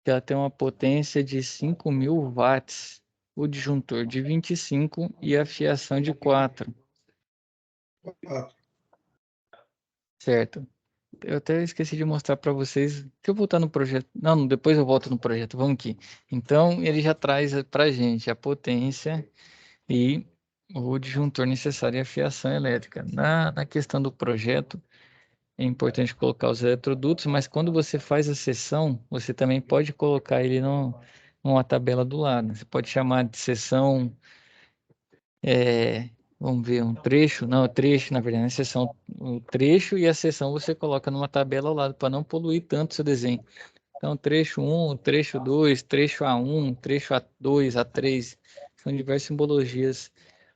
que ela tem uma potência de 5.000 watts, o disjuntor de 25 e a fiação de 4. Certo. Eu até esqueci de mostrar para vocês. Deixa eu voltar no projeto. Não, depois eu volto no projeto. Vamos aqui. Então, ele já traz para a gente a potência e o disjuntor necessário e a fiação elétrica. Na questão do projeto, é importante colocar os eletrodutos, mas quando você faz a seção, você também pode colocar ele numa tabela do lado. Você pode chamar de seção Vamos ver, um trecho. Não, o trecho, na verdade, a seção, o trecho e a seção você coloca numa tabela ao lado para não poluir tanto o seu desenho. Então, trecho 1, trecho 2, trecho A1, trecho A2, A3, são diversas simbologias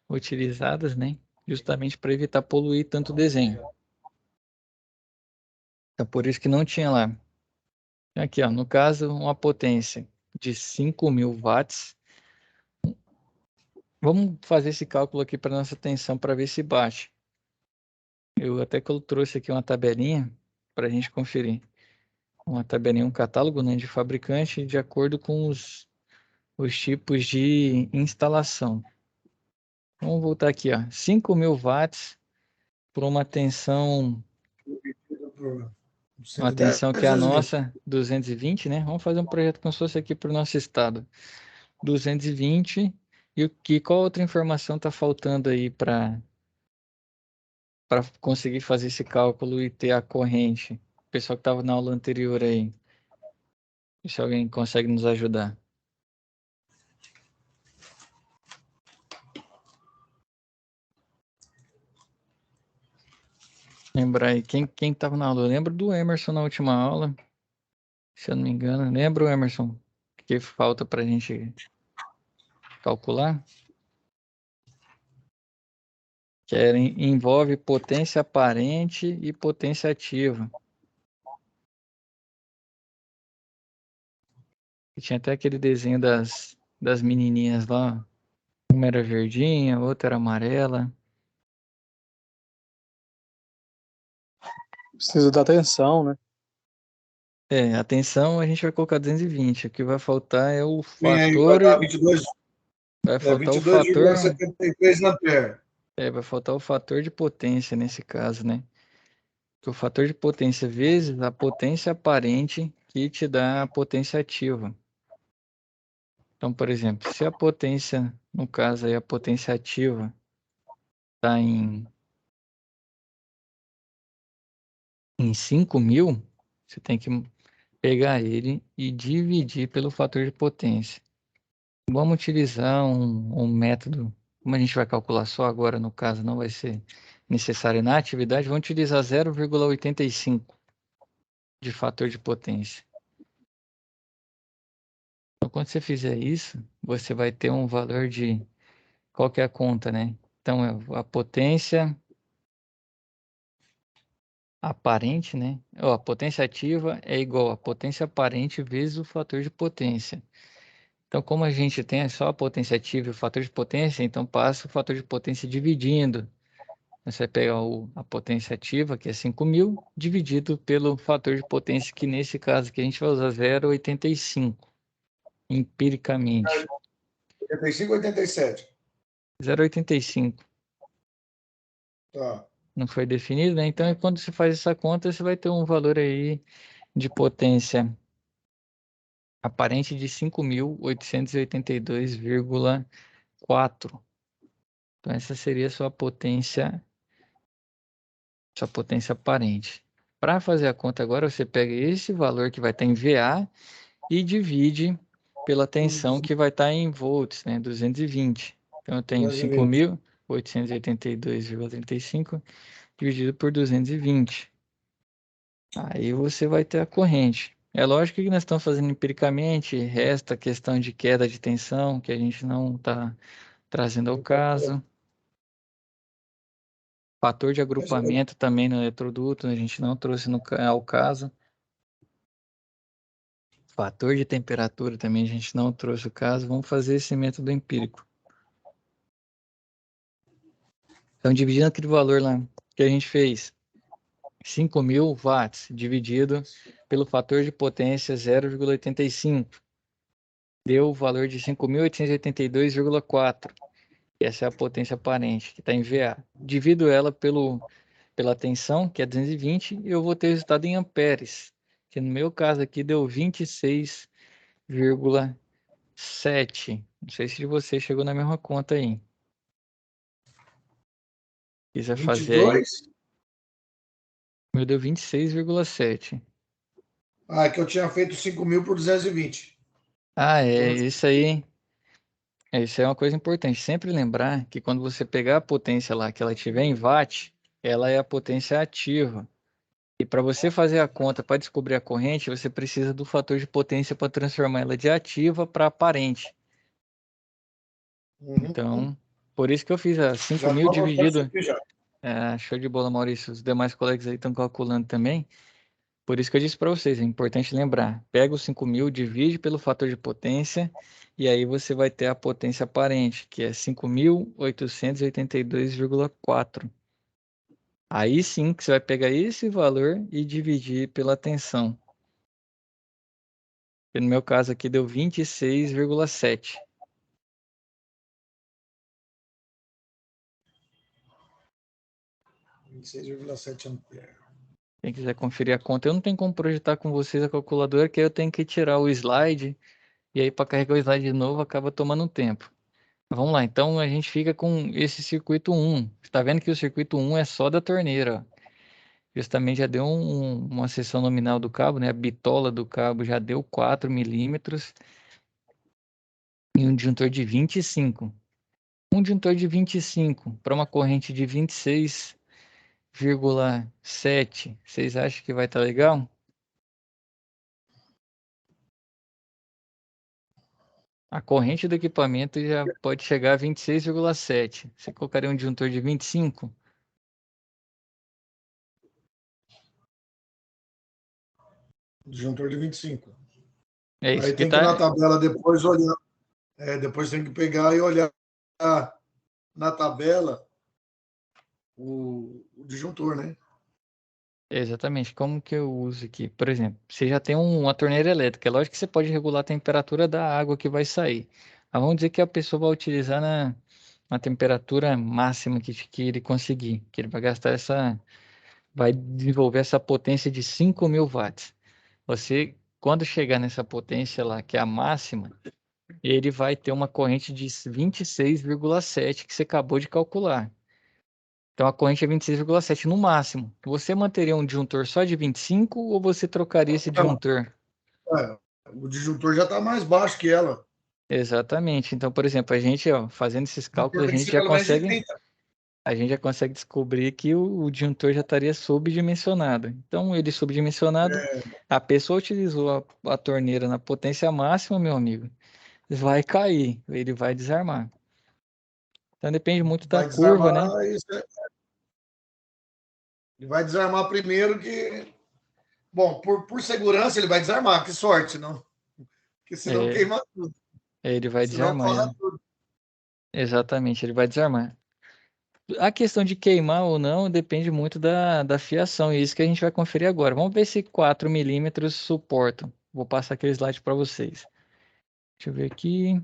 utilizadas, né? Justamente para evitar poluir tanto o desenho. Então, por isso que não tinha lá. Aqui, ó, no caso, uma potência de 5.000 watts. Vamos fazer esse cálculo aqui para nossa tensão para ver se bate. Eu até que eu trouxe aqui uma tabelinha para a gente conferir. Uma tabelinha, um catálogo, né, de fabricante de acordo com os tipos de instalação. Vamos voltar aqui, ó. 5.000 watts por uma tensão, uma 110, tensão que é a 220. nossa, 220, né? Vamos fazer um projeto como se fosse aqui para o nosso estado. 220. E qual outra informação está faltando aí para conseguir fazer esse cálculo e ter a corrente? O pessoal que estava na aula anterior aí. Se alguém consegue nos ajudar. Lembrar aí, quem estava na aula? Eu lembro do Emerson na última aula, se eu não me engano. Lembra, Emerson? O que falta para a gente calcular? Que envolve potência aparente e potência ativa. E tinha até aquele desenho das menininhas lá. Uma era verdinha, outra era amarela. Precisa da atenção, né? Atenção, a gente vai colocar 220. O que vai faltar é o Vem aí, vai fator. dar 22, Vai faltar o fator. 22,73 ampere. Vai faltar o fator de potência nesse caso, né? Que o fator de potência vezes a potência aparente que te dá a potência ativa. Então, por exemplo, se a potência, no caso aí, a potência ativa está em 5.000, você tem que pegar ele e dividir pelo fator de potência. Vamos utilizar um método, como a gente vai calcular só agora, no caso, não vai ser necessário na atividade, vamos utilizar 0,85 de fator de potência. Então, quando você fizer isso, você vai ter um valor de... Qual que é a conta, né? Então, a potência aparente, né? Ó, a potência ativa é igual a potência aparente vezes o fator de potência. Então, como a gente tem só a potência ativa e o fator de potência, então passa o fator de potência dividindo. Você vai pegar a potência ativa, que é 5.000, dividido pelo fator de potência, que nesse caso aqui a gente vai usar 0,85, empiricamente. 85 ou 87? 0,85. Tá. Não foi definido, né? Então, quando você faz essa conta, você vai ter um valor aí de potência aparente de 5.882,4. Então, essa seria a sua potência aparente. Para fazer a conta agora, você pega esse valor que vai estar em VA e divide pela tensão que vai estar em volts, né? 220. Então, eu tenho 220. 5.882,35 dividido por 220. Aí você vai ter a corrente. É lógico que nós estamos fazendo empiricamente, resta a questão de queda de tensão, que a gente não está trazendo ao caso. Fator de agrupamento também no eletroduto, a gente não trouxe ao caso. Fator de temperatura também a gente não trouxe o caso. Vamos fazer esse método empírico. Então, dividindo aquele valor lá que a gente fez, 5.000 watts dividido pelo fator de potência 0,85. Deu o valor de 5.882,4. Essa é a potência aparente, que está em VA. Divido ela pela tensão, que é 220, e eu vou ter o resultado em amperes, que no meu caso aqui deu 26,7. Não sei se você chegou na mesma conta aí. Quiser fazer aí. 22? Meu deu 26,7. Ah, que eu tinha feito 5.000 por 220. Ah, é Então, isso aí. Isso é uma coisa importante. Sempre lembrar que quando você pegar a potência lá, que ela tiver em watt, ela é a potência ativa. E para você fazer a conta para descobrir a corrente, você precisa do fator de potência para transformar ela de ativa para aparente. Então, por isso que eu fiz a Já 5.000 estou anotando isso dividido. aqui já. Show de bola, Maurício. Os demais colegas aí estão calculando também. Por isso que eu disse para vocês, é importante lembrar. Pega os 5.000, divide pelo fator de potência, e aí você vai ter a potência aparente, que é 5.882,4. Aí sim que você vai pegar esse valor e dividir pela tensão. No meu caso aqui deu 26,7. 26,7 amperes. Quem quiser conferir a conta, eu não tenho como projetar com vocês a calculadora, que aí eu tenho que tirar o slide, e aí para carregar o slide de novo acaba tomando um tempo. Vamos lá, então a gente fica com esse circuito 1. Está vendo que o circuito 1 é só da torneira, ó. Justamente já deu uma seção nominal do cabo, né? A bitola do cabo já deu 4 milímetros e um disjuntor de 25. Um disjuntor de 25 para uma corrente de 26,7. Vocês acham que vai estar legal? A corrente do equipamento já pode chegar a 26,7. Você colocaria um disjuntor de 25? Disjuntor de 25. É isso Aí que tem que ir na tá. tabela depois olhar. Depois tem que pegar e olhar na tabela o disjuntor, né? Exatamente. Como que eu uso aqui? Por exemplo, você já tem uma torneira elétrica. É lógico que você pode regular a temperatura da água que vai sair. Mas vamos dizer que a pessoa vai utilizar na temperatura máxima que ele conseguir. Que ele vai gastar vai desenvolver essa potência de 5.000 watts. Você, quando chegar nessa potência lá, que é a máxima, ele vai ter uma corrente de 26,7 que você acabou de calcular. Então a corrente é 26,7 no máximo. Você manteria um disjuntor só de 25 ou você trocaria esse Não, disjuntor? o disjuntor já está mais baixo que ela. Exatamente. Então, por exemplo, a gente, ó, fazendo esses Então cálculos, tem que ser pelo menos de 30. a gente já consegue descobrir que o disjuntor já estaria subdimensionado. Então, ele subdimensionado, a pessoa utilizou a torneira na potência máxima, meu amigo, vai cair, ele vai desarmar. Então, depende muito da Vai curva, desarmar né? isso. Ele vai desarmar primeiro que. Bom, por segurança ele vai desarmar, que sorte, não. Porque senão É, queima tudo. ele vai Senão desarmar. torra tudo. Exatamente, ele vai desarmar. A questão de queimar ou não depende muito da fiação, e é isso que a gente vai conferir agora. Vamos ver se 4 milímetros suportam. Vou passar aquele slide para vocês. Deixa eu ver aqui.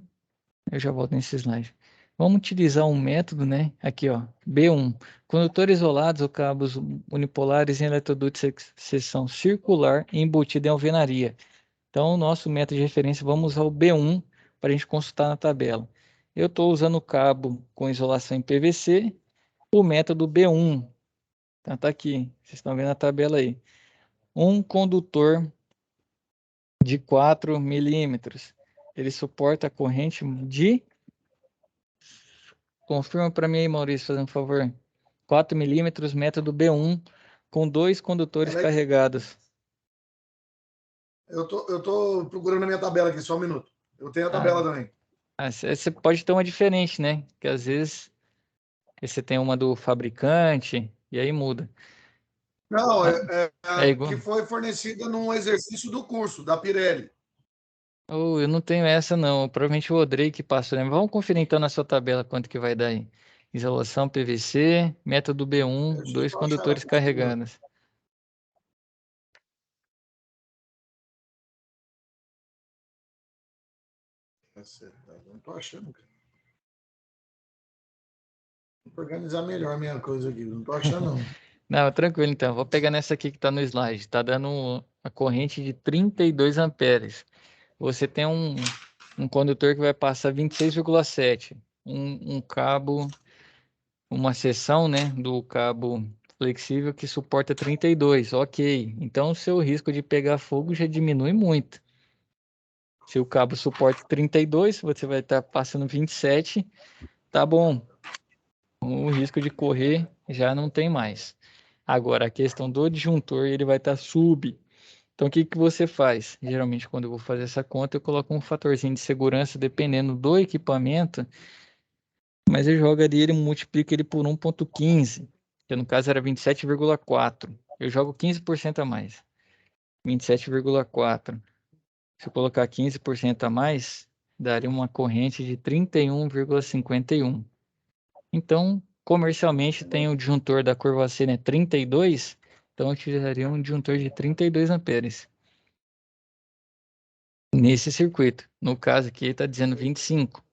Eu já volto nesse slide. Vamos utilizar um método, né? Aqui, ó. B1. Condutores isolados ou cabos unipolares em eletroduto de seção circular e embutido em alvenaria. Então, o nosso método de referência, vamos usar o B1 para a gente consultar na tabela. Eu estou usando o cabo com isolação em PVC, o método B1. Então, tá aqui. Vocês estão vendo a tabela aí. Um condutor de 4 milímetros. Ele suporta a corrente de... Confirma para mim aí, Maurício, fazendo um favor. 4 milímetros, método B1, com 2 condutores Peraí, carregados. eu tô procurando a minha tabela aqui, só um minuto. Eu tenho a Ah, tabela também. você pode ter uma diferente, né? Que às vezes você tem uma do fabricante e aí muda. Não, Ah, é que igual. foi fornecida num exercício do curso, da Pirelli. Oh, eu não tenho essa não. Provavelmente o Odrei que passou, né? Vamos conferir então na sua tabela quanto que vai dar aí. Isolação PVC, método B1, Deixa eu 2 só achar ela condutores aqui, só um minuto. carregados. Não tô achando, cara. Vou organizar melhor a minha coisa aqui. Não tô achando, não. Não, tranquilo então. Vou pegar nessa aqui que está no slide. Está dando a corrente de 32 amperes. Você tem um condutor que vai passar 26,7. Um cabo, uma seção, né, do cabo flexível que suporta 32. Ok. Então o seu risco de pegar fogo já diminui muito. Se o cabo suporta 32, você vai estar passando 27, tá bom. O risco de correr já não tem mais. Agora, a questão do disjuntor, ele vai estar sub. Então, o que que você faz? Geralmente, quando eu vou fazer essa conta, eu coloco um fatorzinho de segurança, dependendo do equipamento, mas eu jogo ali, ele multiplica ele por 1,15, que no caso era 27,4. Eu jogo 15% a mais. 27,4. Se eu colocar 15% a mais, daria uma corrente de 31,51. Então, comercialmente, tem o disjuntor da curva C, né, 32, então eu utilizaria um disjuntor de 32 amperes nesse circuito. No caso aqui, está dizendo 25.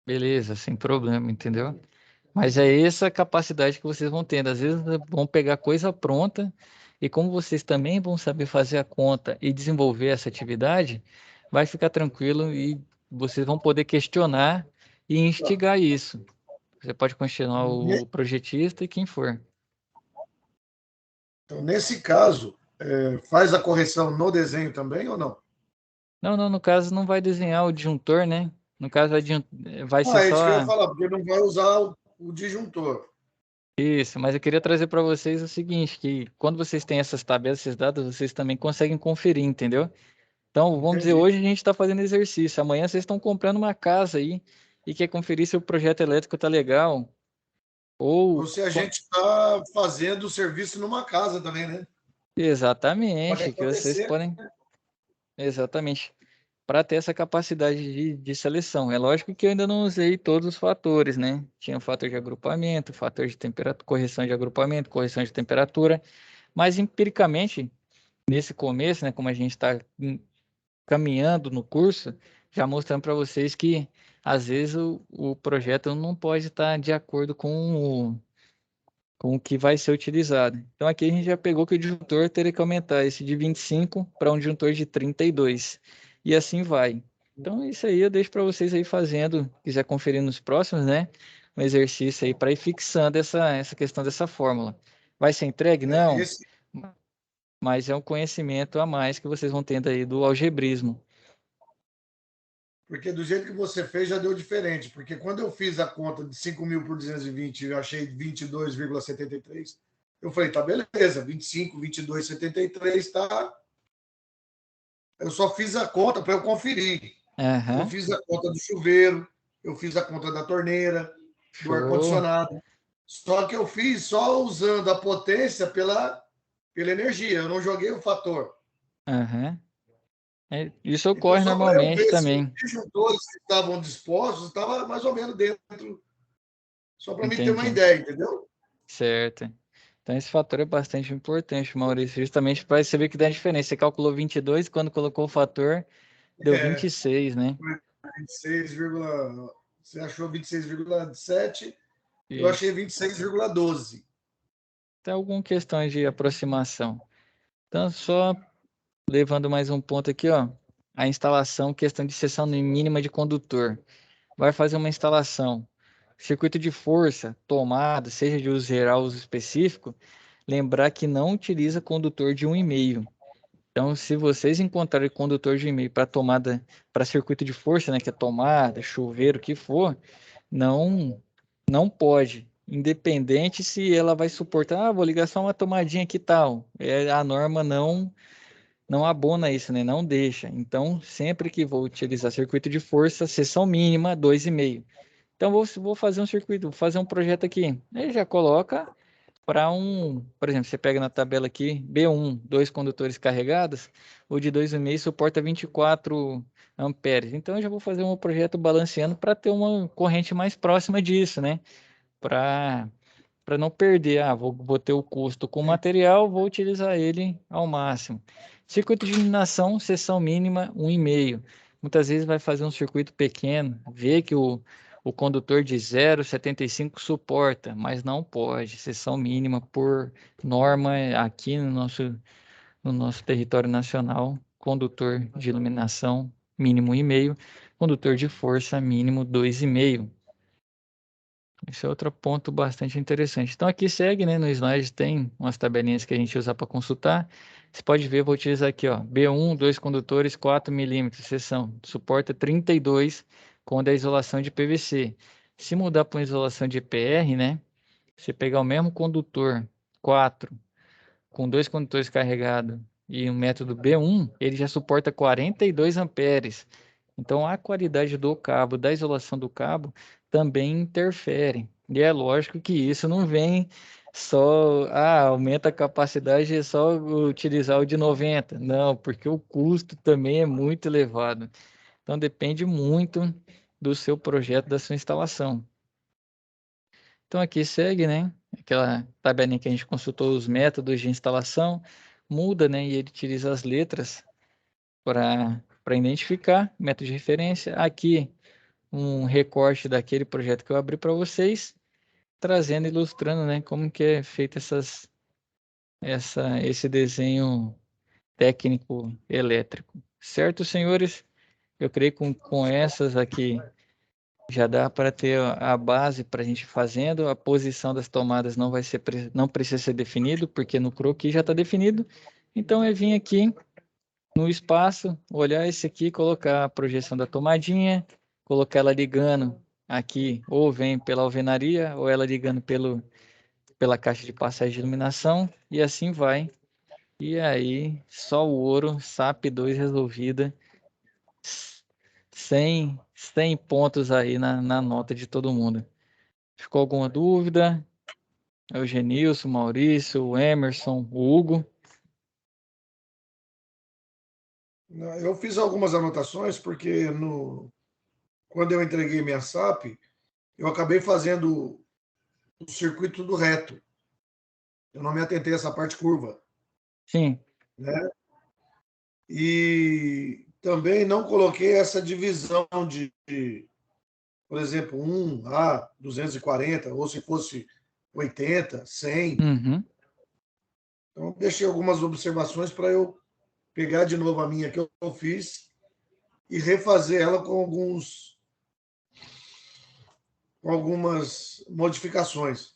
Beleza, sem problema, entendeu? Mas é essa capacidade que vocês vão tendo. Às vezes vão pegar coisa pronta e como vocês também vão saber fazer a conta e desenvolver essa atividade, vai ficar tranquilo e vocês vão poder questionar e instigar isso. Você pode questionar o projetista e quem for. Então, nesse caso, faz a correção no desenho também ou não? Não, não, no caso não vai desenhar o disjuntor, né? No caso vai ser É isso que eu ia só falar, porque não vai usar o disjuntor. isso, mas eu queria trazer para vocês o seguinte, que quando vocês têm essas tabelas, esses dados, vocês também conseguem conferir, entendeu? Então, vamos dizer, Entendi. hoje a gente está fazendo exercício, amanhã vocês estão comprando uma casa aí e quer conferir se o projeto elétrico tá legal, Ou ou se a gente está fazendo o serviço numa casa também, né? Pode exatamente, que vocês acontecer. podem, exatamente, para ter essa capacidade de seleção. É lógico que eu ainda não usei todos os fatores, né? Tinha o fator de agrupamento, fator de temperatura, correção de agrupamento, correção de temperatura, mas empiricamente, nesse começo, né, como a gente está caminhando no curso, já mostrando para vocês que às vezes o projeto não pode estar de acordo com o que vai ser utilizado. Então aqui a gente já pegou que o disjuntor teria que aumentar esse de 25 para um disjuntor de 32. E assim vai. Então isso aí eu deixo para vocês aí fazendo, quiser conferir nos próximos, né? Um exercício aí para ir fixando essa questão dessa fórmula. Vai ser entregue? Não, Esse, mas é um conhecimento a mais que vocês vão tendo aí do algebrismo. porque do jeito que você fez já deu diferente. Porque quando eu fiz a conta de 5.000 por 220 eu achei 22,73. Eu falei, tá beleza, 25, 22,73 tá. Eu só fiz a conta para eu conferir. Eu Aham, fiz a conta do chuveiro, eu fiz a conta da torneira, do show. ar-condicionado. Só que eu fiz só usando a potência pela energia, eu não joguei o fator. Aham. Isso Então, ocorre só para eu normalmente ver se os também. disjuntores que estavam dispostos estava mais ou menos dentro, só para mim ter uma Entendi. ideia, entendeu? Certo. Então, esse fator é bastante importante, Maurício, justamente para você ver que dá diferença. Você calculou 22, quando colocou o fator, deu É, 26, né? 26, você achou 26,7, eu achei Isso. 26,12. Tem algumas questões de aproximação. Então, só levando mais um ponto aqui, ó. A instalação, questão de seção mínima de condutor. Vai fazer uma instalação. Circuito de força, tomada, seja de uso geral ou uso específico, lembrar que não utiliza condutor de 1,5. Então, se vocês encontrarem condutor de 1,5 para tomada, para circuito de força, né, que é tomada, chuveiro, o que for, não, não pode. Independente se ela vai suportar, vou ligar só uma tomadinha aqui e tal. A norma não abona isso, né? Não deixa. Então, sempre que vou utilizar circuito de força, seção mínima 2,5. Então, vou fazer um circuito, vou fazer um projeto aqui. Aí já coloca para por exemplo, você pega na tabela aqui, B1, dois condutores carregados, o de 2,5 suporta 24 amperes. Então, eu já vou fazer um projeto balanceando para ter uma corrente mais próxima disso, né? Para não perder, vou ter o custo com o material, vou utilizar ele ao máximo. Circuito de iluminação, seção mínima 1,5. Muitas vezes vai fazer um circuito pequeno, vê que o condutor de 0,75 suporta, mas não pode. Seção mínima por norma aqui no nosso território nacional, condutor de iluminação mínimo 1,5, condutor de força mínimo 2,5. Esse é outro ponto bastante interessante. Então aqui segue, né? No slide tem umas tabelinhas que a gente usa para consultar. Você pode ver, vou utilizar aqui, ó, B1, 2 condutores, 4 milímetros, seção. Suporta 32 quando é isolação de PVC. Se mudar para uma isolação de EPR, né? Você pegar o mesmo condutor, 4, com dois condutores carregados e um método B1, ele já suporta 42 amperes. Então, a qualidade do cabo, da isolação do cabo, também interfere. E é lógico que isso não vem só, aumenta a capacidade, é só utilizar o de 90. Não, porque o custo também é muito elevado. Então, depende muito do seu projeto, da sua instalação. Então, aqui segue, né? Aquela tabelinha que a gente consultou os métodos de instalação, muda, né? E ele utiliza as letras para identificar método de referência. Aqui, um recorte daquele projeto que eu abri para vocês, trazendo, ilustrando, né, como que é feito esse desenho técnico elétrico. Certo, senhores? Eu creio que com essas aqui já dá para ter a base para a gente fazendo. A posição das tomadas não vai ser, não precisa ser definido, porque no croquis já está definido. Então é vir aqui no espaço, olhar esse aqui, colocar a projeção da tomadinha, colocar ela ligando aqui, ou vem pela alvenaria, ou ela ligando pela caixa de passagem de iluminação, e assim vai. E aí, só o ouro, SAP 2 resolvida, 100 pontos aí na nota de todo mundo. Ficou alguma dúvida? Eugenilson, Maurício, o Emerson, o Hugo? Eu fiz algumas anotações porque quando eu entreguei minha SAP, eu acabei fazendo o circuito do reto. Eu não me atentei a essa parte curva, Sim. né? E também não coloquei essa divisão por exemplo, 1A, 240, ou se fosse 80, 100. Uhum. Então, deixei algumas observações para eu pegar de novo a minha que eu fiz e refazer ela com algumas modificações.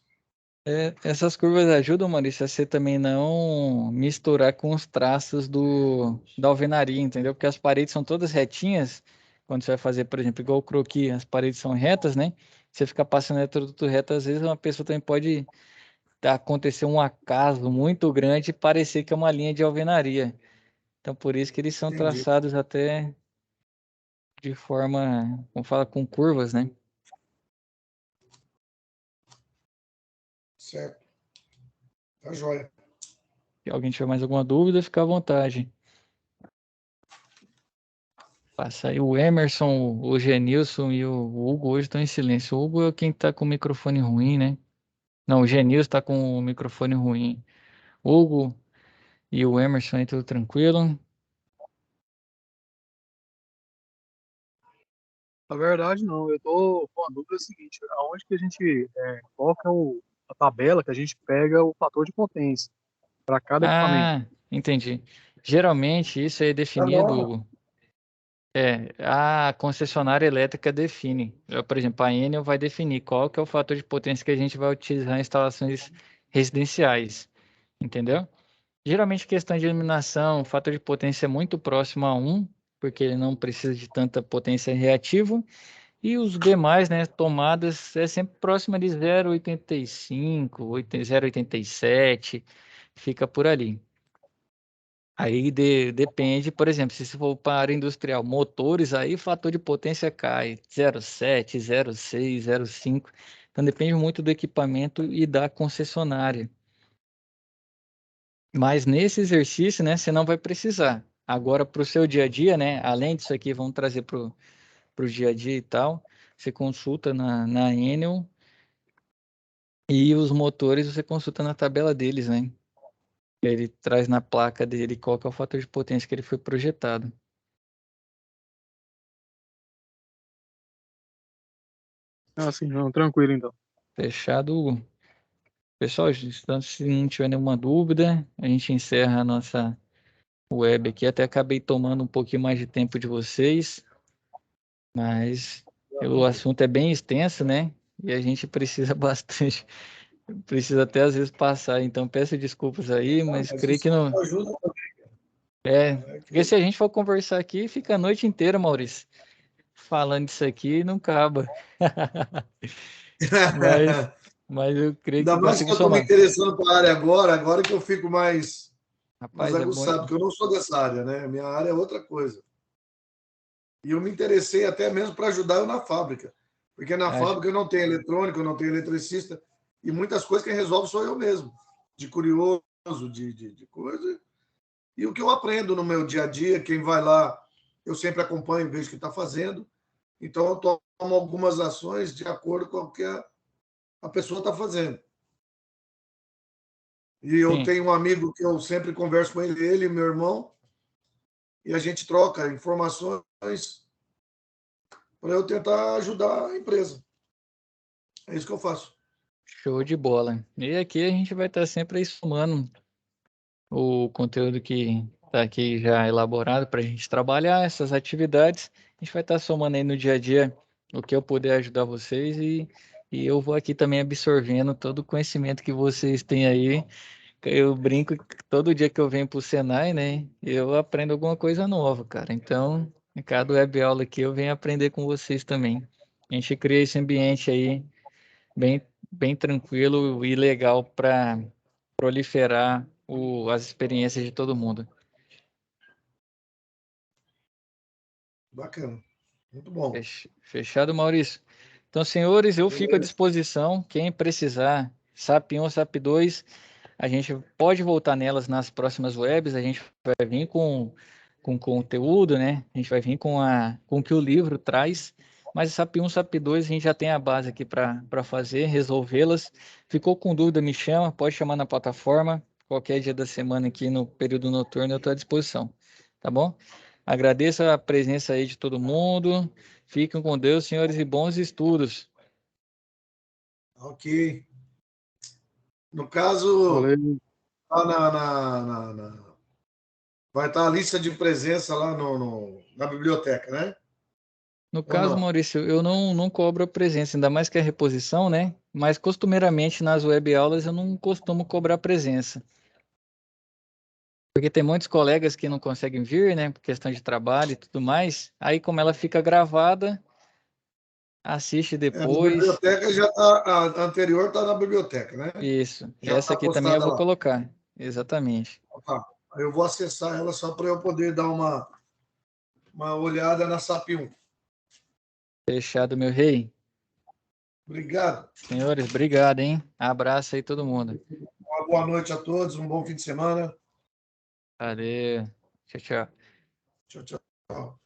Essas curvas ajudam, Maurício, a você também não misturar com os traços da alvenaria, entendeu? Porque as paredes são todas retinhas. Quando você vai fazer, por exemplo, igual o croquis, as paredes são retas, né? Você ficar passando tudo reto, às vezes uma pessoa também pode acontecer um acaso muito grande e parecer que é uma linha de alvenaria. Então, por isso que eles são Entendi. traçados até de forma, como fala, com curvas, né? Certo. Tá joia. Se alguém tiver mais alguma dúvida, fica à vontade. Passa aí o Emerson, o Genilson e o Hugo hoje estão em silêncio. O Hugo é quem está com o microfone ruim, né? Não, o Genilson está com o microfone ruim. O Hugo e o Emerson aí tudo tranquilo. Na verdade, não. Eu tô com a dúvida seguinte: aonde que a gente coloca a tabela que a gente pega o fator de potência para cada equipamento? Ah, entendi. Geralmente isso aí é Tá definido, norma. Hugo. A concessionária elétrica define. Por exemplo, a Enel vai definir qual que é o fator de potência que a gente vai utilizar em instalações residenciais, entendeu? Geralmente, questão de iluminação, o fator de potência é muito próximo a 1, porque ele não precisa de tanta potência reativa. E os demais, né, tomadas, é sempre próximo de 0,85, 0,87, fica por ali. Aí depende, por exemplo, se for para a área industrial, motores, aí o fator de potência cai 0,7, 0,6, 0,5. Então depende muito do equipamento e da concessionária. Mas nesse exercício, né, você não vai precisar. Agora, para o seu dia a dia, né, além disso aqui, vamos trazer para o dia a dia e tal, você consulta na Enel e os motores você consulta na tabela deles, né? Ele traz na placa dele qual que é o fator de potência que ele foi projetado. Ah, sim, não, tranquilo então. Fechado, Hugo? Pessoal, então, se não tiver nenhuma dúvida, a gente encerra a nossa web aqui. Até acabei tomando um pouquinho mais de tempo de vocês, mas o assunto é bem extenso, né? e a gente precisa bastante, precisa até às vezes passar. Então peço desculpas aí, mas Mas creio que isso não. ajuda É, porque também. se a gente for conversar aqui, fica a noite inteira, Maurício, falando disso aqui e não acaba. Mas, mas eu creio que Ainda mais que conseguimos eu estou me somar. interessando para a área agora que eu fico mais Rapaz, é bom. aguçado, porque eu não sou dessa área, né? Minha área é outra coisa. E eu me interessei até mesmo para ajudar eu na fábrica, porque na Acho, fábrica eu não tenho eletrônico, eu não tenho eletricista, e muitas coisas quem resolve sou eu mesmo, de curioso, de coisa. E o que eu aprendo no meu dia a dia, quem vai lá, eu sempre acompanho e vejo o que está fazendo. Então, eu tomo algumas ações de acordo com o que a pessoa está fazendo. E eu sim. tenho um amigo que eu sempre converso com ele e meu irmão, e a gente troca informações para eu tentar ajudar a empresa. É isso que eu faço. Show de bola. E aqui a gente vai estar sempre aí somando o conteúdo que está aqui já elaborado para a gente trabalhar essas atividades. A gente vai estar somando aí no dia a dia o que eu puder ajudar vocês e eu vou aqui também absorvendo todo o conhecimento que vocês têm aí. Eu brinco que todo dia que eu venho para o Senai, né, eu aprendo alguma coisa nova, cara. Então, em cada web aula aqui eu venho aprender com vocês também. A gente cria esse ambiente aí bem, bem tranquilo e legal para proliferar as experiências de todo mundo. Bacana. Muito bom. Fechado, Maurício? Então, senhores, eu fico à Beleza. disposição. Quem precisar, SAP 1, SAP 2, a gente pode voltar nelas nas próximas webs. A gente vai vir com conteúdo, né? A gente vai vir com o que o livro traz. Mas SAP 1, SAP 2, a gente já tem a base aqui para fazer, resolvê-las. Ficou com dúvida, me chama, pode chamar na plataforma. Qualquer dia da semana aqui no período noturno eu estou à disposição. Tá bom? Agradeço a presença aí de todo mundo. Fiquem com Deus, senhores, e bons estudos. Ok. No caso, Valeu. tá vai estar a lista de presença lá na biblioteca, né? No Ou caso, não? Maurício, eu não cobro a presença, ainda mais que a reposição, né? Mas costumeiramente nas web aulas eu não costumo cobrar presença. Porque tem muitos colegas que não conseguem vir, né? Por questão de trabalho e tudo mais. Aí, como ela fica gravada, assiste A depois. biblioteca já está, a anterior está na biblioteca, né? Isso. Já Essa está aqui também eu postada vou lá. colocar. Exatamente. Tá. Aí eu vou acessar ela só para eu poder dar uma olhada na SAP 1. Fechado, meu rei. Obrigado. Senhores, obrigado, hein? Abraço aí todo mundo. Uma boa noite a todos, um bom fim de semana. Valeu. Tchau, tchau. Tchau, tchau.